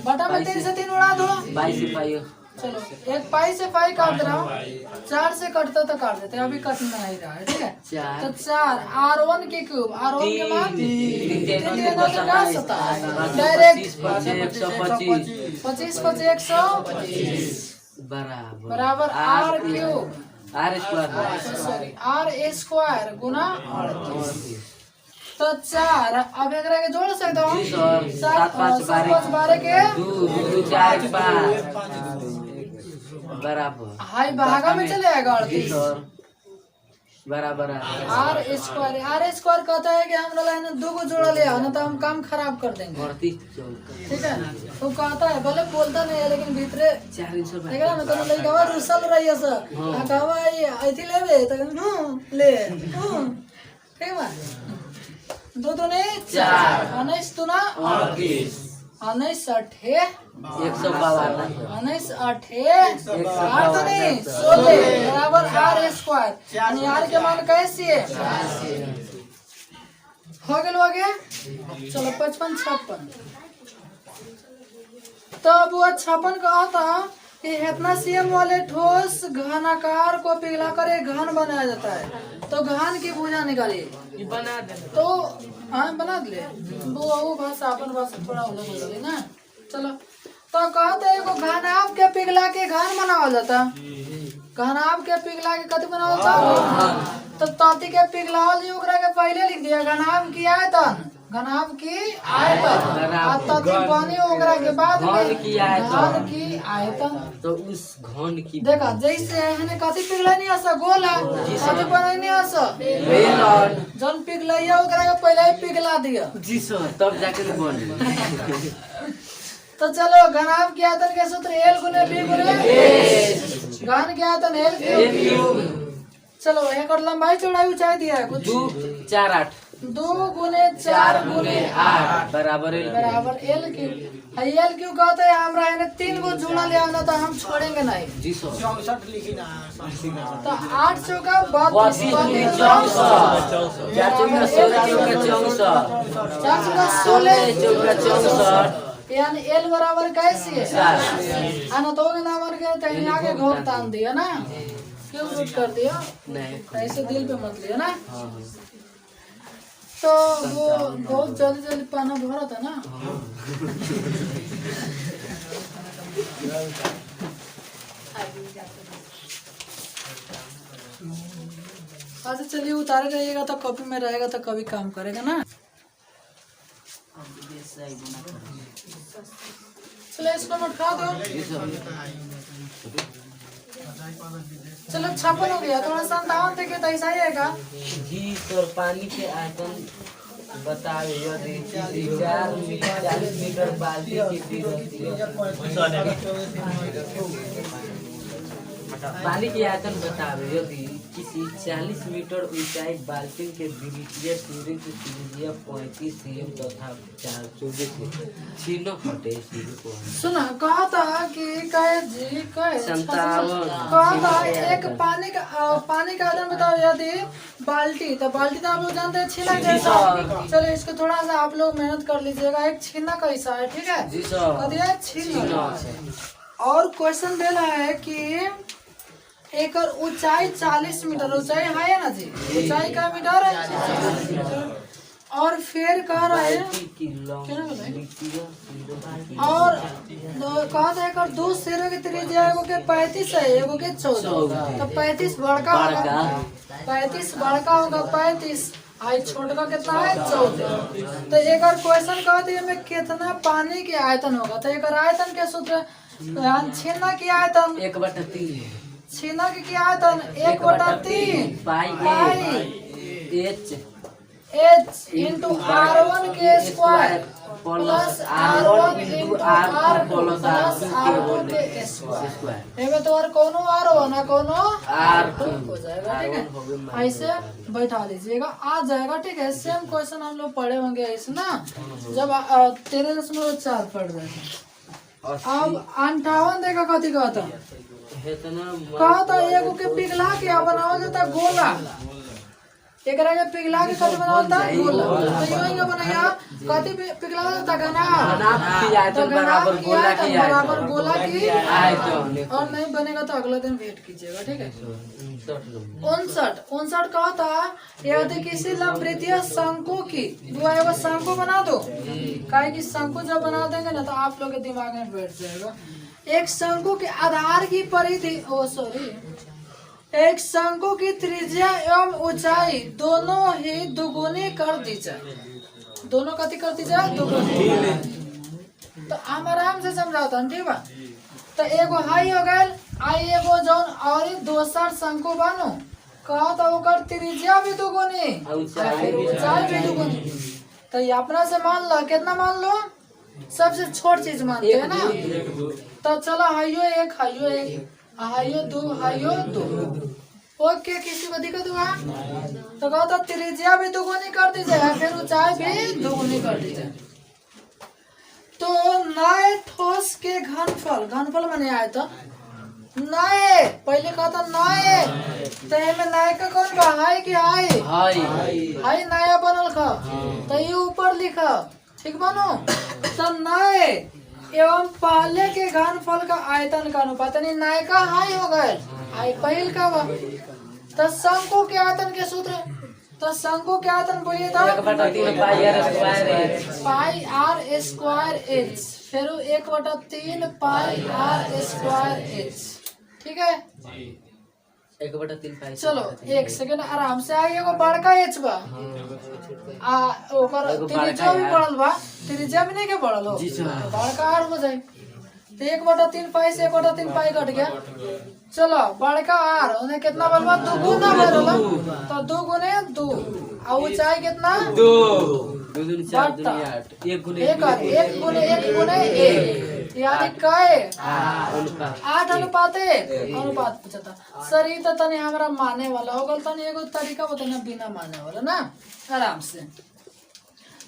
बटा में 3 से 3 उड़ा दो। 22 पाई चलो एक पाई से पाई काट रहा हूँ, 4 से कटता तो काट देते हैं, अभी कटना नहीं रहा है, ठीक है। तो 4 r1 के क्यूब r1 के मान 3 डायरेक्ट 25 125 बराबर r cube r square sorry r square गुना 38। तो 4 अब एक के जोड़ सकता हूँ, 7 5 12 के 2 4 5 बराबर हाई भागा में चले आएगा 38 बराबर r स्क्वायर कहता है कि हम लाइन 2 को जोड़ा ले आओ ना तो हम काम खराब कर देंगे, 38 ठीक है। तो कहता है भले बोलता नहीं है लेकिन भीतरे 400 देख रहा ना तो लड़का रुसल रही है सर कहवा ऐथी लेबे तो ले ठीक है। 2 दूने 4 19 दूना 38 19 अठे 152 19 अठे 8 दूनी 16 बराबर r स्क्वायर यानी r के मान कैसे है हो गया आगे। चलो 55 56 तो अब वो 56 कहा था कि इतना सीएम वाले ठोस घनाकार को पिघलाकर एक घन बनाया जाता है। तो घन की भुजा निकालिए बना दे तो हाँ बना दे वो भाषा अपन भाषा थोड़ा अलग हो गई ना। चलो तो कहते हैं को घनाभ के पिघला के घन बनावा जाता, घनाभ के पिघला के कति बनावा जाता। तो ताती के पिघलावल युग के पहले लिख दिया घनाभ की आयतन, घनाभ की आयतन और ताती पानी ओकरा के बाद घन की आयतन, घन की आयतन। तो उस घन की देखा जैसे है कति पिघला नहीं आसा गोला कति बनाई नहीं आसा बेलन जन पिघलाइया ओकरा के पहले ही पिघला दिया जी सर तब जाके बन। तो चलो घनाभ की आयतन के सूत्र L गुने B गुने घन की आयतन L क्यूब। चलो एक और लंबाई चौड़ाई ऊंचाई दिया है कुछ 2 4 8 2 गुने 4 गुने 8 बराबर बराबर एल क्यू। एल क्यू कहते हैं हमरा यानी 3 गो जुड़ा ले आना तो हम छोड़ेंगे नहीं। जी सर 64 लिखी ना तो 8 चौका 32 यानी एल बराबर कैसी है आना तो नंबर के कहीं आगे घोर तान दिया ना, क्यों रूट कर दिया नहीं ऐसे दिल पे मत लिया ना। तो वो बहुत जल्दी जल्दी पाना भरा था ना। अच्छा चलिए उतारे रहिएगा तो कॉपी में रहेगा तो कभी काम करेगा ना। चलो इसको उठा दो। चलो 56 हो गया, थोड़ा 57 थे तो ऐसा ही आएगा। जी सर पानी के आयतन बताओ यदि 4 मीटर 40 मीटर बाल्टी की पानी की आयतन बताओ यदि किसी 40 मीटर ऊंचाई बाल्टी के द्वितीय सूर्य की त्रिज्या 35 cm तथा 4 छीनो फटे को सुना कहा था कि कहे जी कहे 57 कहा था एक पानी का आयतन बताओ यदि बाल्टी, तो बाल्टी तो आप लोग जानते हैं छीना कैसा। चलो इसको थोड़ा सा आप लोग मेहनत कर लीजिएगा। एक छीना कैसा है, ठीक है जी सर कदिया छीना। और क्वेश्चन दे रहा है कि एक ऊंचाई 40 मीटर ऊंचाई है ना जी, ऊंचाई का मीटर है। और फिर कह रहे हैं और कहा था एक 2 सिरों की त्रिज्या एगो के 35 है एगो के 14, तो 35 बड़का होगा 35 बड़का होगा 35 आई छोटा कितना है 14। तो एक और क्वेश्चन कहते हैं में कितना पानी के आयतन होगा, तो एक आयतन के सूत्र छीना की आयतन 1/3 छीना की आयतन 1/3 पाई एच इंटू R1 के square plus R1 into R plus R2 के स्क्वायर। एमे तो और कोनो R1 ना कोनो R2 हो जाएगा, ठीक है ऐसे बैठा लीजिएगा आ जाएगा, ठीक है। सेम क्वेश्चन हम लोग पढ़े होंगे ऐसे ना जब 13.4 पढ़ रहे थे। अब 58 देखा कथी कहता एगो के पिघला के बनावल जाता गोला, एकरा के पिघला के कथी बनावल जाता गोला। तो यूं ही बनाया कथी पिघलावल जाता घना बराबर गोला की आयतन। और नहीं बनेगा तो अगला दिन वेट कीजिएगा, ठीक है। 59 कहता यदि किसी लंबवृत्तीय शंकु की एगो शंकु बना दो, काहे कि शंकु जब बना देंगे ना तो आप लोग के दिमाग में बैठ जाएगा। एक शंकु के आधार की परिधि एक शंकु की त्रिज्या एवं ऊंचाई दोनों ही दुगुनी कर दी जाए। दोनों कथी कर दी जाए दुगुनी। तो हम आराम से समझाता हूँ, ठीक बा। तो एगो हाई हो गए आई एगो जौन और दोसर शंकु बनो कहा तो ओकर त्रिज्या भी दुगुनी ऊंचाई भी दुगुनी। तो ये अपना से मान लो कितना मान लो सबसे छोट चीज मानते हैं ना। तो चलो हाइयो 1 हाइयो 1 हाइयो 2 हाइयो 2 ओके किसी को दिक्कत हुआ तो कहो तो त्रिज्या भी दुगुनी कर दीजिए फिर ऊंचाई भी दुगुनी कर दीजिए। तो नए ठोस के घनफल माने आए तो नए पहले कहा था नए तो में नए का कौन बा हाई की हाई नया बनल खा तो ये ऊपर लिखा ठीक बनो। तो नए एवं पहले के घनफल का आयतन का अनुपात यानी नए का हाई हो गए हाई पहल का बा। तो शंकु के आयतन के सूत्र तो शंकु के आयतन बोलिए तो पाई आर स्क्वायर एच फिर 1/3 पाई आर स्क्वायर एच ठीक है 1/3 पाई। चलो एक सेकंड आराम से आइए एगो बड़का एच बा ओकर त्रिज्या भी पड़ल बा त्रिज्या भी नहीं के पड़ल हो बड़का आर हो जाए तो 1/3 पाई से 1/3 पाई कट गया। चलो बड़का आर उन्हें कितना बनवा 2 गुना बनल तो 2 गुने 2 और ऊंचाई कितना 2 2 दूनी 4 बटा दूनी 8 1 गुने एक गुने एक यानी काय अनुपात 8 अनुपात 1 अनुपात पूछा था सर ये तो तनी हमरा माने वाला होगा तनी एगो तरीका बताना बिना माने वाला ना आराम से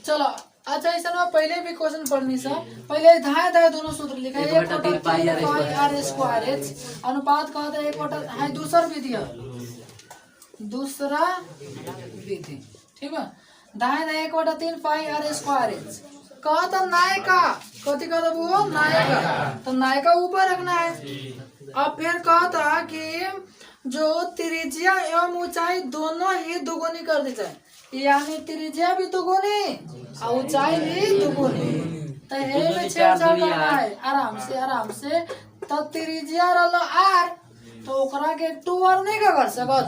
चलो अच्छा ऐसा ना पहले भी क्वेश्चन पढ़नी सा पहले धाए धाए दोनों सूत्र लिखा है 1/3 पाई r स्क्वायर h अनुपात कहा था 1/, है दूसरा विधि है दूसरा विधि ठीक है दाएं दाएं 1/3 पाई r स्क्वायर h कहा था नायका कथी कहता वो नायका तो नायका ऊपर रखना है अब फिर कहा था कि जो त्रिज्या एवं ऊंचाई दोनों ही दुगुनी कर दी जाए यानी त्रिज्या भी दुगुनी और ऊंचाई भी दुगुनी तो हे में छेड़छाड़ करना है आराम से तो त्रिज्या रहलो r तो ओकरा के 2r नहीं का कर सकत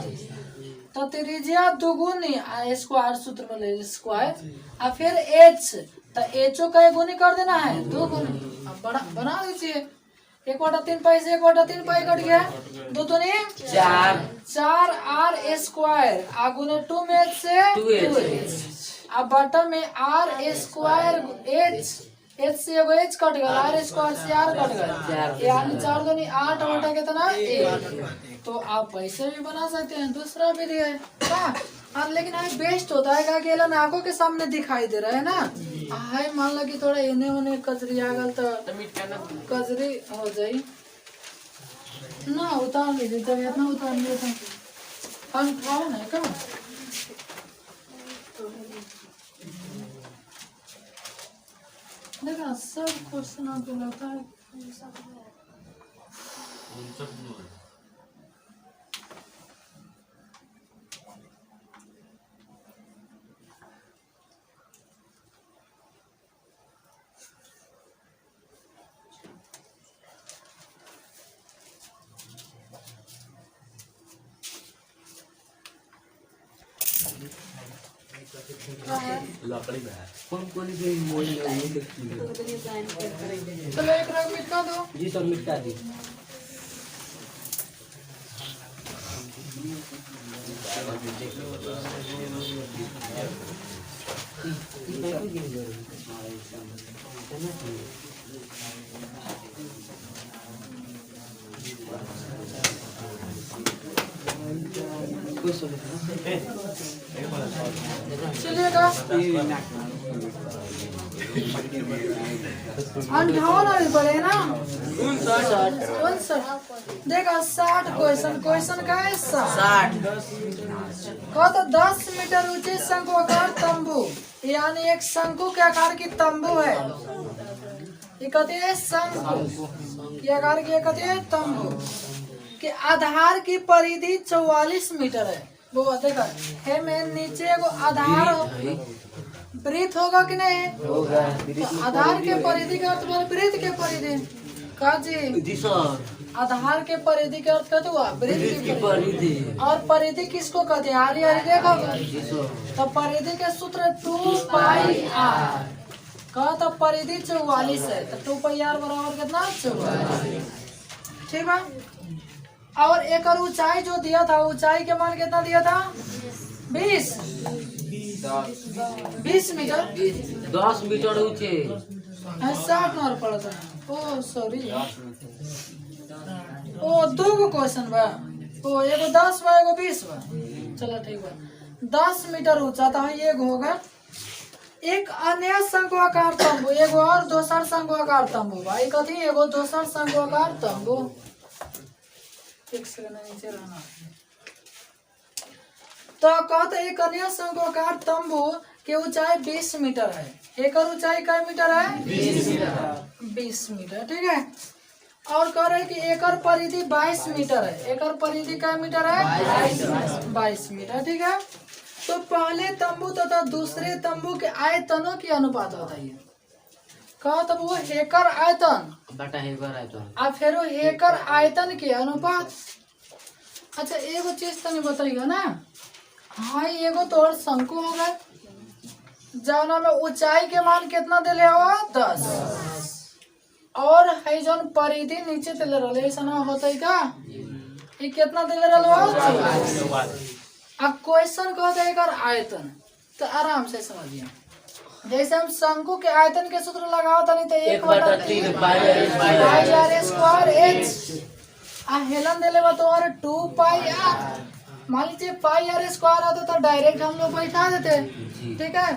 तो त्रिज्या दुगुनी स्क्वायर सूत्र में ले स्क्वायर और फिर h तो h का गुनी कर देना है 2 गुनी अब बना दीजिए 1/3 पाई से 1/3 पाई कट गया 2 दूनी 4 r स्क्वायर आगुने 2 में h से 2h अब बटा में r स्क्वायर h से एगो h कट गया r स्क्वायर से r कट गया यानी 4 दूनी 8 बटा कितना 1 तो आप वैसे भी बना सकते हैं दूसरा विधि है हाँ और लेकिन है बेस्ट होता है कि अकेला आंखों के सामने दिखाई दे रहा है ना हाय मान लो कि थोड़ा इन्हें उन्हें कचरी आ गल तो कचरी हो जाई ना उतार लीजिए जब इतना उतार लिया तो हम खाओ ना क्या देखा सब क्वेश्चन आपको लगता है लकड़ी में कौन भी मोल नहीं देखती चलो एक रंग मिटा दो जी सब मिटा दी चलिएगा अंठावन अभी पड़े ना 59 देखा 60 क्वेश्चन का है 60 कहो तो 10 मीटर ऊंचे शंकुआकार तंबू यानी एक शंकु के आकार की तंबू है ये कहते हैं शंकु के आकार की कहते हैं तंबू के आधार की परिधि 44 मीटर है वो देखा है में नीचे एगो आधार वृत्त होगा कि नहीं होगा तो आधार के परिधि का अर्थ बोले वृत्त के परिधि का जी आधार के परिधि का अर्थ कहते हुआ वृत्त की परिधि और परिधि किसको कहते हैं आरी आरी देखो तो परिधि के सूत्र 2 पाई r कहा तो परिधि 44 है तो 2 पाई r बराबर कितना 44 ठीक है और एक और ऊंचाई जो दिया था ऊंचाई के मान कितना दिया था 20 मीटर 10 मीटर ऊंचे 60 नंबर पड़ा था ओ सॉरी ओ दो गो क्वेश्चन बा ओ एगो 10 बा एगो 20 बा चलो ठीक बा 10 मीटर ऊंचा था ये होगा एक अन्य शंकुआकार तंबू एगो और दोसर शंकुआकार तंबू भाई कथी एगो दोसर शंकुआकार तंबू एक सेकंड नीचे रहना तो कहते एक अन्य शंकुआकार तंबू की ऊंचाई 20 मीटर है एक और ऊंचाई क्या मीटर है 20 मीटर ठीक है और कह रहे कि एक और परिधि 22 मीटर है एक और परिधि क्या मीटर है 22 मीटर ठीक है तो पहले तंबू तथा दूसरे तंबू के आयतनों की अनुपात बताइए कहा तब वो हेकर आयतन बटा हेकर आयतन अब फिर वो हेकर आयतन के अनुपात अच्छा एगो चीज तनी बताइए ना हाँ एगो तो और शंकु होगा जाना में ऊंचाई के मान कितना दिले हो 10 और है जौन परिधि नीचे दिले रहे ऐसा ना होता है का ये कितना दिले रहे अब क्वेश्चन कहते हैं आयतन तो आराम से समझिए जैसे हम शंकु के आयतन के सूत्र लगाओ तनी तो 1/3 पाई आर स्क्वायर एच आ हेलन देले बा तो और 2 पाई आर। मान लीजिए पाई आर स्क्वायर आता तो डायरेक्ट हम लोग बैठा देते, ठीक है।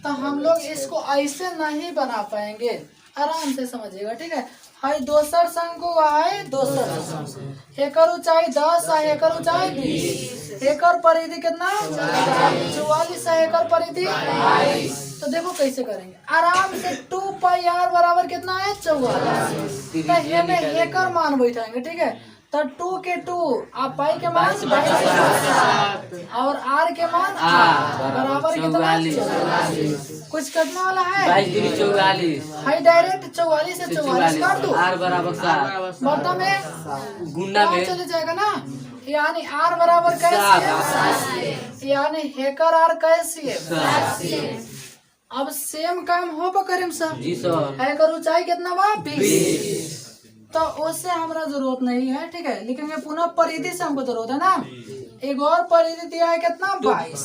तो हम लोग इसको ऐसे नहीं बना पाएंगे, आराम से समझिएगा, ठीक है। हाई दोसर शंकु है दोसर एकर ऊंचाई 10 है, एकर ऊंचाई 20, एकर परिधि कितना 44 है, एकर परिधि 22। तो देखो कैसे करेंगे आराम से 2 पाई आर बराबर कितना है 44। तो ये में एकर मान बैठाएंगे, ठीक है। तो 2 के 2 आप पाई के मान 22 और आर के मान बराबर कितना 44। कुछ करने वाला है 22 44 हाई डायरेक्ट 44 से 44 काट दो, आर बराबर 7 बर्तन में गुना में चले जाएगा ना। यानी आर बराबर कैसे, यानी हेकर आर कैसे। अब सेम काम हो करीम साहब जी सर। हेकर ऊंचाई कितना बा 20, तो उससे हमारा जरूरत नहीं है, ठीक है। लेकिन ये पुनः परिधि से हमको जरूरत है ना। एक और परिधि दिया है कितना 22,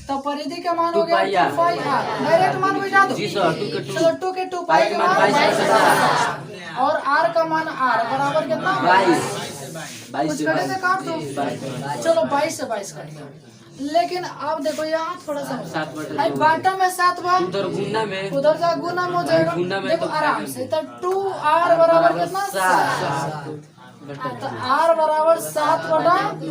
तो परिधि का मान हो गया 2 पाई आर, डायरेक्ट मान बैठा दो जी सर। 2 के 2 चलो 2 के 2 पाई के मान 22 और आर का मान आर बराबर कितना 22। कुछ कटे से काट दो, चलो 22 से 22 काट दो। लेकिन अब देखो यहाँ थोड़ा सा बाटा में 7 बार उधर गुना में उधर जा गुना में हो जाएगा, गुना में देखो तो आराम से। तो 2 आर बराबर कितना 7, तो आर बराबर 7/2।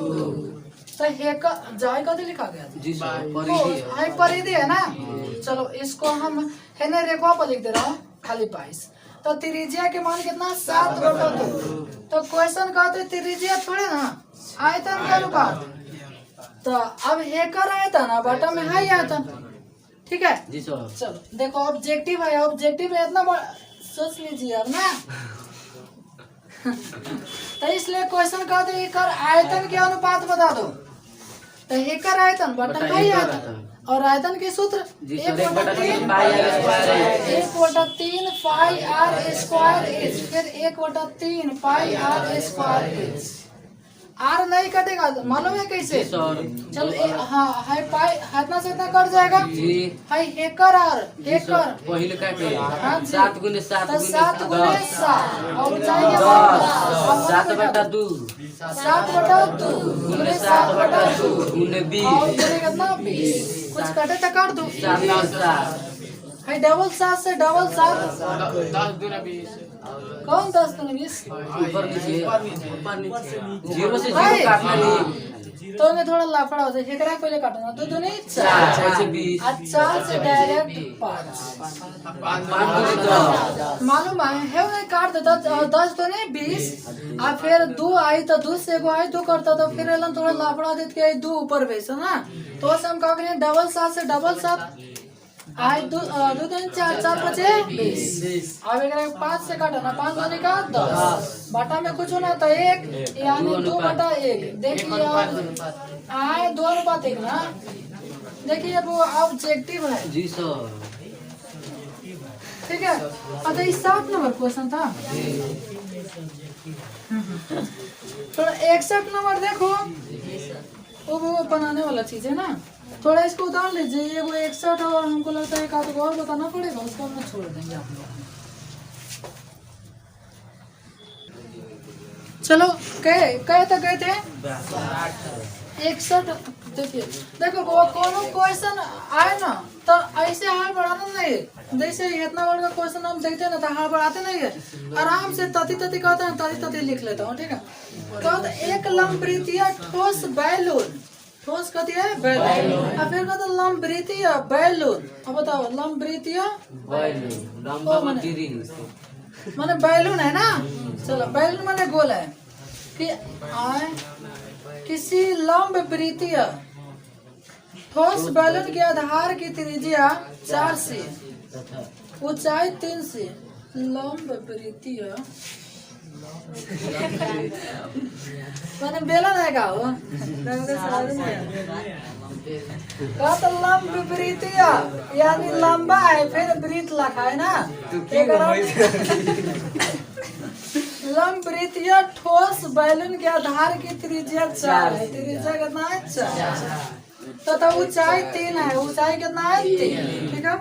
तो हेक जाए कभी लिखा गया था जी सर। तो परिधि है ना। चलो इसको हम है ना रेखा पर लिख दे रहा हूँ खाली 22। तो त्रिज्या के मान कितना 7/2। तो क्वेश्चन कहते त्रिज्या थोड़े ना आयतन के अनुपात। तो अब हेकर आयतन अब बटा में है आयतन, ठीक है जी सर। चलो देखो ऑब्जेक्टिव है, ऑब्जेक्टिव में इतना बड़ा सोच लीजिए अब ना। तो इसलिए क्वेश्चन कहते हैं हेकर आयतन के अनुपात बता दो। तो हेकर आयतन बटा है आयतन और आयतन के सूत्र 1/3 पाई आर स्क्वायर एच, फिर 1/3 pi r square H. Are नहीं कटेगा, मालूम है कैसे। चलो हाँ है पाई इतना से इतना कट जाएगा जी। है हेकर आर हेकर पहले काटे हाँ जी। 7 गुने 7 तो 7 गुने गुने 7 और जाएंगे 7/2 7/2 गुने 7/2 गुने 20 और गुने कितना 20। कुछ कटे तो काट दो 7 है डबल 7 से डबल 7 10 दूना 20 कौन 10 दूना 20 ऊपर नीचे 0 से 0 काटना नहीं। तो मैं थोड़ा लाफड़ा हो जाए हेकरा पहले काटूंगा तो दूनी 4 से 20 4 से डायरेक्ट 5 मालूम है वो काट देता 10 तो नहीं 20 और फिर 2 आई तो 2 से एगो आई 2 करता तो फिर एलन थोड़ा लाफड़ा देत के 2 ऊपर वैसे ना। तो हम कह रहे डबल 7 से डबल 7 आई 2 3 4 4 5 20। अब एक 5 से काटा ना 5 दूनी का 10 बटा में कुछ होना तो 1 यानी 2/1। देखिए आए 2/1 ना। देखिए वो ऑब्जेक्टिव है जी सर। ठीक है। अच्छा ये 7 नंबर क्वेश्चन था। थोड़ा 61 नंबर देखो वो बनाने वाला चीज है ना। थोड़ा इसको उतार लीजिए, ये वो 61 और हमको लगता है एक आध और बताना पड़ेगा, उसको हम छोड़ देंगे आप लोग। चलो कहे तो गए थे 61। देखिए देखो वो कोनो क्वेश्चन आए ना तो ऐसे हाल बढ़ाना नहीं है। जैसे इतना बड़ा क्वेश्चन हम देखते हैं ना तो हाल बढ़ाते नहीं है, आराम से तती तती कहते हैं तती तती लिख लेता हूँ, ठीक है। तो एक लंबवृत्तीय ठोस बैलून, ठोस कहती है बैलून और फिर कहते लंबवृत्तीय बैलून। अब बताओ लंबवृत्तीय बैलून लंबा मंदिरी माने बैलून है ना। चलो बैलून माने गोल है कि किसी लंबवृत्तीय ठोस बैलून के आधार की त्रिज्या 4 से ऊंचाई 3 से लंबवृत्तीय मैंने बेलन है का वो तो लंबवृत्तीय यानी लंबा है फिर वृत्त लिखा है ना। लंबवृत्तीय ठोस बैलून के आधार की त्रिज्या 4 है। त्रिज्या कितना है 4 तो ऊंचाई 3 है, ऊंचाई कितना है 3, ठीक है।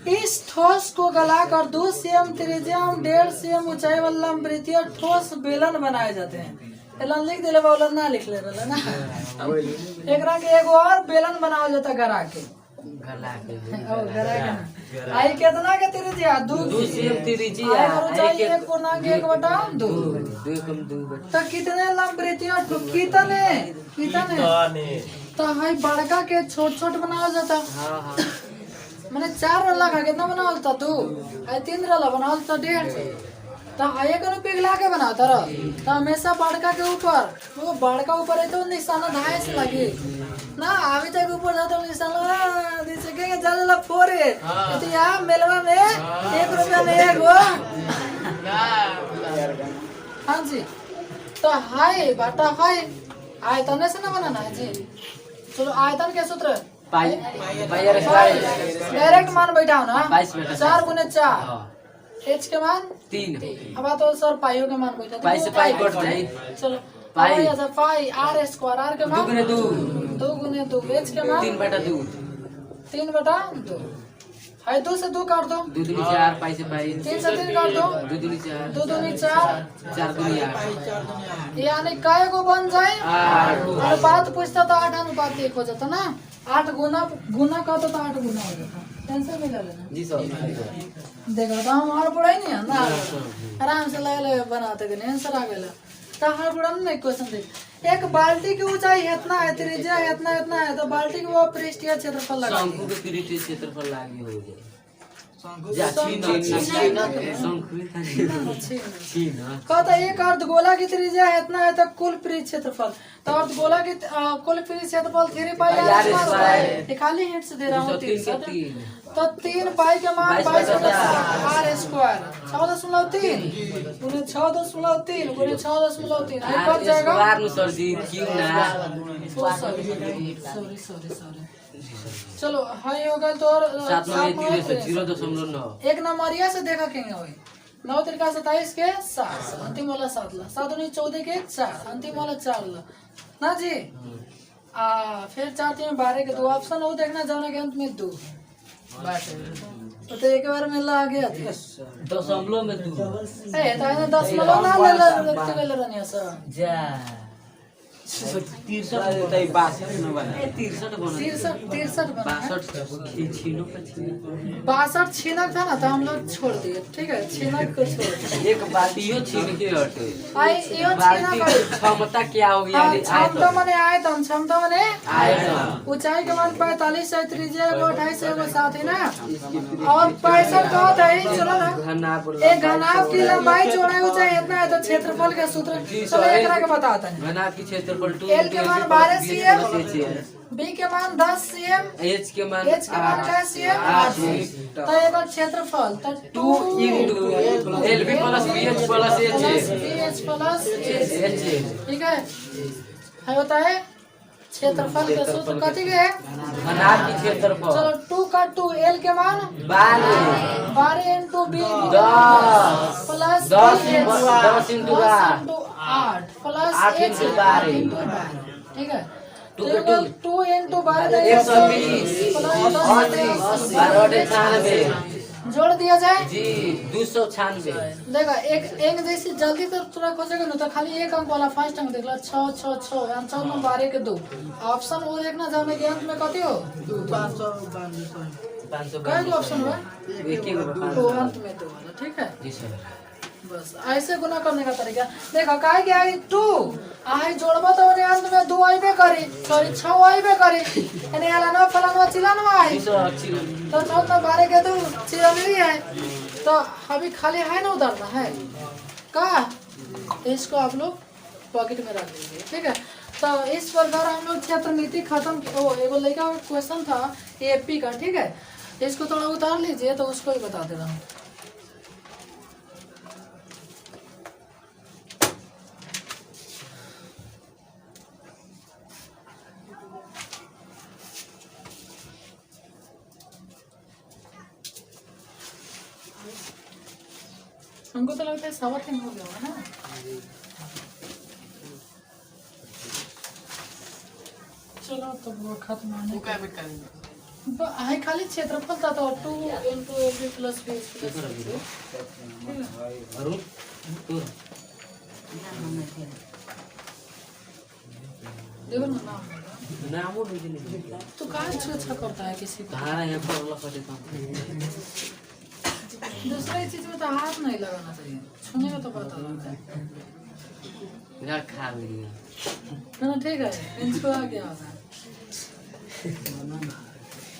इस ठोस को गलाकर 2 cm त्रिज्या 1.5 cm ऊंचाई वाला वृत्तीय ठोस बेलन बनाए जाते हैं। बेलन लिख दिले बोलन ना लिख ले रहे ना। एकरा के एगो और बेलन बनावल जाता गरा के। गला के ओ गरा के ना। आई कितना के त्रिज्या 2 cm त्रिज्या आई ऊंचाई 1 कोना के 1/2 2 कम 2 तो कितने लंबवृत्तीय कितने तो हाई बड़का के छोट छोट बनावल जाता। हां हां मैंने 4 वाला का कितना बनावल था 2 आई 3 वाला बनावल था 1.5 तो हाई कनो पिघला के बनाता रह तो हमेशा बड़का के ऊपर वो बड़का ऊपर है तो निशाना धाए से लगे ना अभी तक ऊपर जाता निशाना नीचे के जल फोरे तो यहाँ मेलवा में 1 रुपया में एक हो। हाँ जी तो हाय बाटा हाय आयतन से ना बनाना है जी। चलो आयतन के सूत्र पाई डायरेक्ट मान बैठाओ ना 4 गुने 4 h के मान 3 अब तो सर पाइयों के मान बैठा पाई से पाई कट जाए चलो पाई। पाई अच्छा पाई r स्क्वायर r के 2 मान गुने 2 2 गुने 2 h के मान 3/2 3/2 हाय 2 से 2 काट दो 2 दूनी 4 पाई से पाई 3 से 3 काट दो 2 दूनी 4 2 दूनी 4 4 दूनी 8 यानी काय को बन जाए 8 और बात पूछता तो 8 अनुपात 1 हो जाता ना 8 गुना करता तो 8 गुना हो जाता। टेंशन नहीं ले लेना जी सर देखो तो हम और पढ़ाई नहीं है ना आराम से ले बनाते गए आंसर आ गया तो हर पढ़ा नहीं क्वेश्चन देख एक बाल्टी की ऊंचाई इतना है त्रिज्या इतना है तो बाल्टी की वो पृष्ठीय क्षेत्रफल लगा शंकु के पृष्ठीय क्षेत्रफल लागी हो जाए कहता एक अर्धगोला की त्रिज्या इतना है तो कुल पृष्ठ क्षेत्रफल तो अर्धगोला की कुल पृष्ठ क्षेत्रफल 3 पाई r खाली हिंट से दे रहा हूँ 3 तो 3 पाई के मान 22 r स्क्वायर 6.3 गुने 6.3 गुने 6.3 आई कट जाएगा सर जी क्यों ना सॉरी चलो हाई हो गए तो और 0.9 एक नंबरिया से देखा कहेंगे वही 9 तिरका 27 के 7 अंतिम वाला 7 ला 7 उन्नीस 14 के 4 अंतिम वाला 4 ला ना जी फिर 4 3 12 के 2 ऑप्शन हो देखना जाने के अंत में 2 तो एक बार में ला गया दशमलव में 2 ए तो है 10 ना ले रहनी है सर जा 63 62 छीनक था ना तो हम लोग छोड़ दिए ठीक है छीनक को छोड़ दिए एक बाल्टियों छीन के हटे आई यो छीनक क्षमता क्या होगी यानी क्षमता माने आयतन क्षमता माने आयतन ऊंचाई के मान 45 है त्रिज्या 28 है वो 7 है ना और 65 का होता है चलो ना एक घनाभ की लंबाई चौड़ाई ऊंचाई इतना है तो क्षेत्रफल का सूत्र चलो एक तरह के बताता है घनाभ की क्षेत्रफल 2 L के मान 12 cm B के मान 10 cm H के मान का cm 8 तो एक क्षेत्रफल तो 2 into LB plus BH plus HH BH plus HH ठीक है होता है क्षेत्रफल के सूत्र कथी के है घनाभ की क्षेत्रफल चलो 2 का 2 L के मान 12 into B 10 plus 10 into 8 plus 8 into 12 ठीक है 2 का 2 into 12 120 12 जोड़ दिया जाए जी 296 देखा एक जैसे जल्दी तो थोड़ा खोजेगा ना तो खाली एक अंक वाला फर्स्ट अंक देख लो 6 6 6 आंसर में 12 के 2 ऑप्शन वो देखना जाने के अंत में कथी हो 500 कई ऑप्शन हुआ एक ही तो अंत में 2 वाला ठीक है जी सर बस ऐसे गुना करने का तरीका देखो काहे के आई 2 आई जोड़बा तो ओने अंत में 2 आइबे करी सॉरी 6 आइबे करी एने आलाना फलाना चिलाना आई तो 14 12 के 2 चिलानी है तो अभी खाली है ना उधरना है का इसको आप लोग पॉकेट में रख लीजिए ठीक है। तो इस प्रकार हम लोग क्षेत्र नीति खत्म ओ एगो लड़का का क्वेश्चन था एपी का ठीक है इसको थोड़ा उतार लीजिए तो उसको ही बता दे रहा हूँ। हमको तो लगता है सवा 3 हो गया ना चलो तो वो खत्म होने वो क्या करेंगे हाई खाली क्षेत्रफल था तो 2 into AB plus B Arun तू देखो ना नाम नाम और नहीं तू कहाँ छेड़ा करता है किसी को धारा है पर वाला फटे काम दूसरी चीज में तो हाथ नहीं लगाना चाहिए छूने का तो पता लगता है यार खा मेरी ना ठीक है इनको आ गया होगा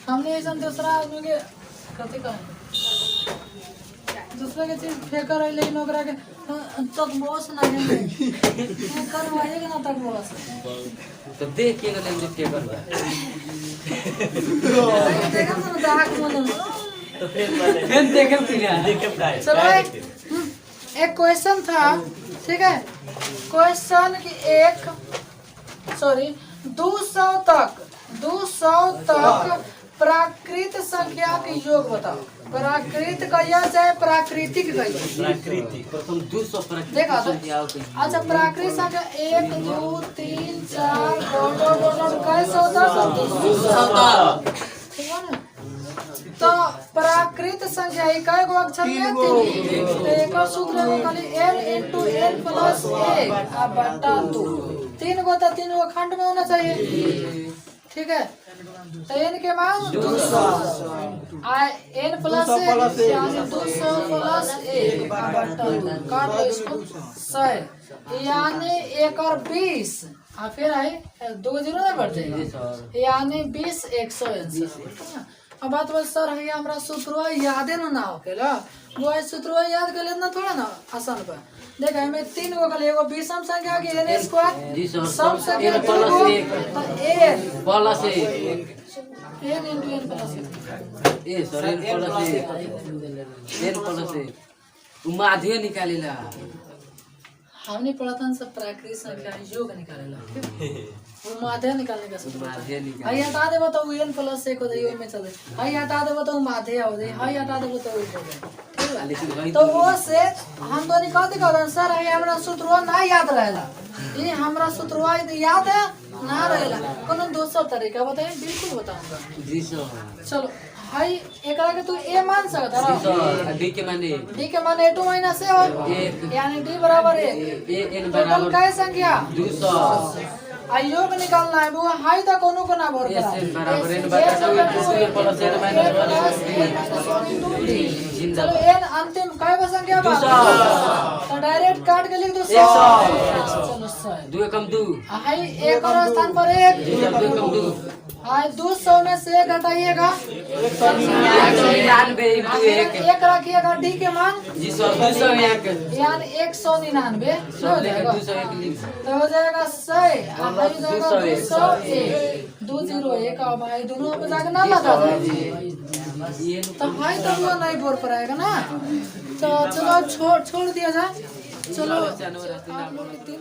हमने ऐसा दूसरा आदमी के कथी कहेंगे दूसरे के चीज फेंकर है लेकिन ओकरा के तक बॉस ना है करवाइए कि ना तक बॉस तो देख के गले में के करवा देखा ना दाग मन तो फिर देखे फिर चलो एक क्वेश्चन था ठीक है क्वेश्चन की एक सॉरी 200 तक प्राकृत संख्या के योग बताओ प्राकृत कहिया चाहे प्राकृतिक कहिया प्राकृतिक प्रथम 200 देखा तो संख्या होती है अच्छा प्राकृत संख्या 1 2 3 4 डॉट कैसे होता है ठीक है ना तो प्राकृत संख्या इकाई को अक्षर में तो एक सूत्र में खाली n into n plus 1 अब बटा 2 तीन को तो तीन को खंड में होना चाहिए ठीक है तो n के मान 200 n प्लस यानी 200 प्लस 1 बटा 2 काट लो इसको 100 यानी 1 और 20 फिर आए 2 जीरो ना बढ़ जाएगा यानी 20 180 अब बात बस सर है हमरा सूत्र यादे ना हो केला वो सूत्र याद कर लेना थोड़ा ना आसान बा देख हमें 3 को कल एगो 20 संख्या के n स्क्वायर सब संख्या n plus 1 plus 1 n into n plus 1 ए सॉरी n प्लस 1 माध्य निकालेला हमने पढ़ा था सब प्राकृतिक संख्या योग निकालेला वो माध्य निकालने का सूत्र माध्य निकाल हाई हटा दे बताओ n प्लस 1 हो जाए में चले हाई हटा दे बताओ माध्य हो जाए हाई हटा दे बताओ हो जाए लेकिन वही तो वो से हम तो निकाल दे कहन सर है हमरा सूत्र ना याद रहेला ये हमरा सूत्र याद है ना रहेला कोनो दोसर तरीका बताइए बिल्कुल बताऊंगा 200 चलो हाई एकरा के तू a मान सकता है डी के माने d के मान a2 माइनस a हो यानी d बराबर है n टोटल बराबर काय संख्या 200 योग निकालना है वो हाई तक कोनो को ना भर करा n बराबर n बटा 2 प्लस n माइनस 1 चलो n अंतिम काय को संख्या बा 200 तो डायरेक्ट काट के लिख दो 100 चलो 100 2 कम 2 हाई एक और स्थान पर एक 2 कम 2 हाई 200 में से एक हटाइएगा 199 into 1 एक रखिएगा डी के मान 201 यानी 199 हो जाएगा 201 लिख तो हो जाएगा 100 हाई जाएगा 201 201 अब भाई दोनों पे जाकर नाम बता दो तो हाई तो वो नहीं बोल पाएगा ना तो चलो छोड़ दिया जाए चलो आप लोग के दिन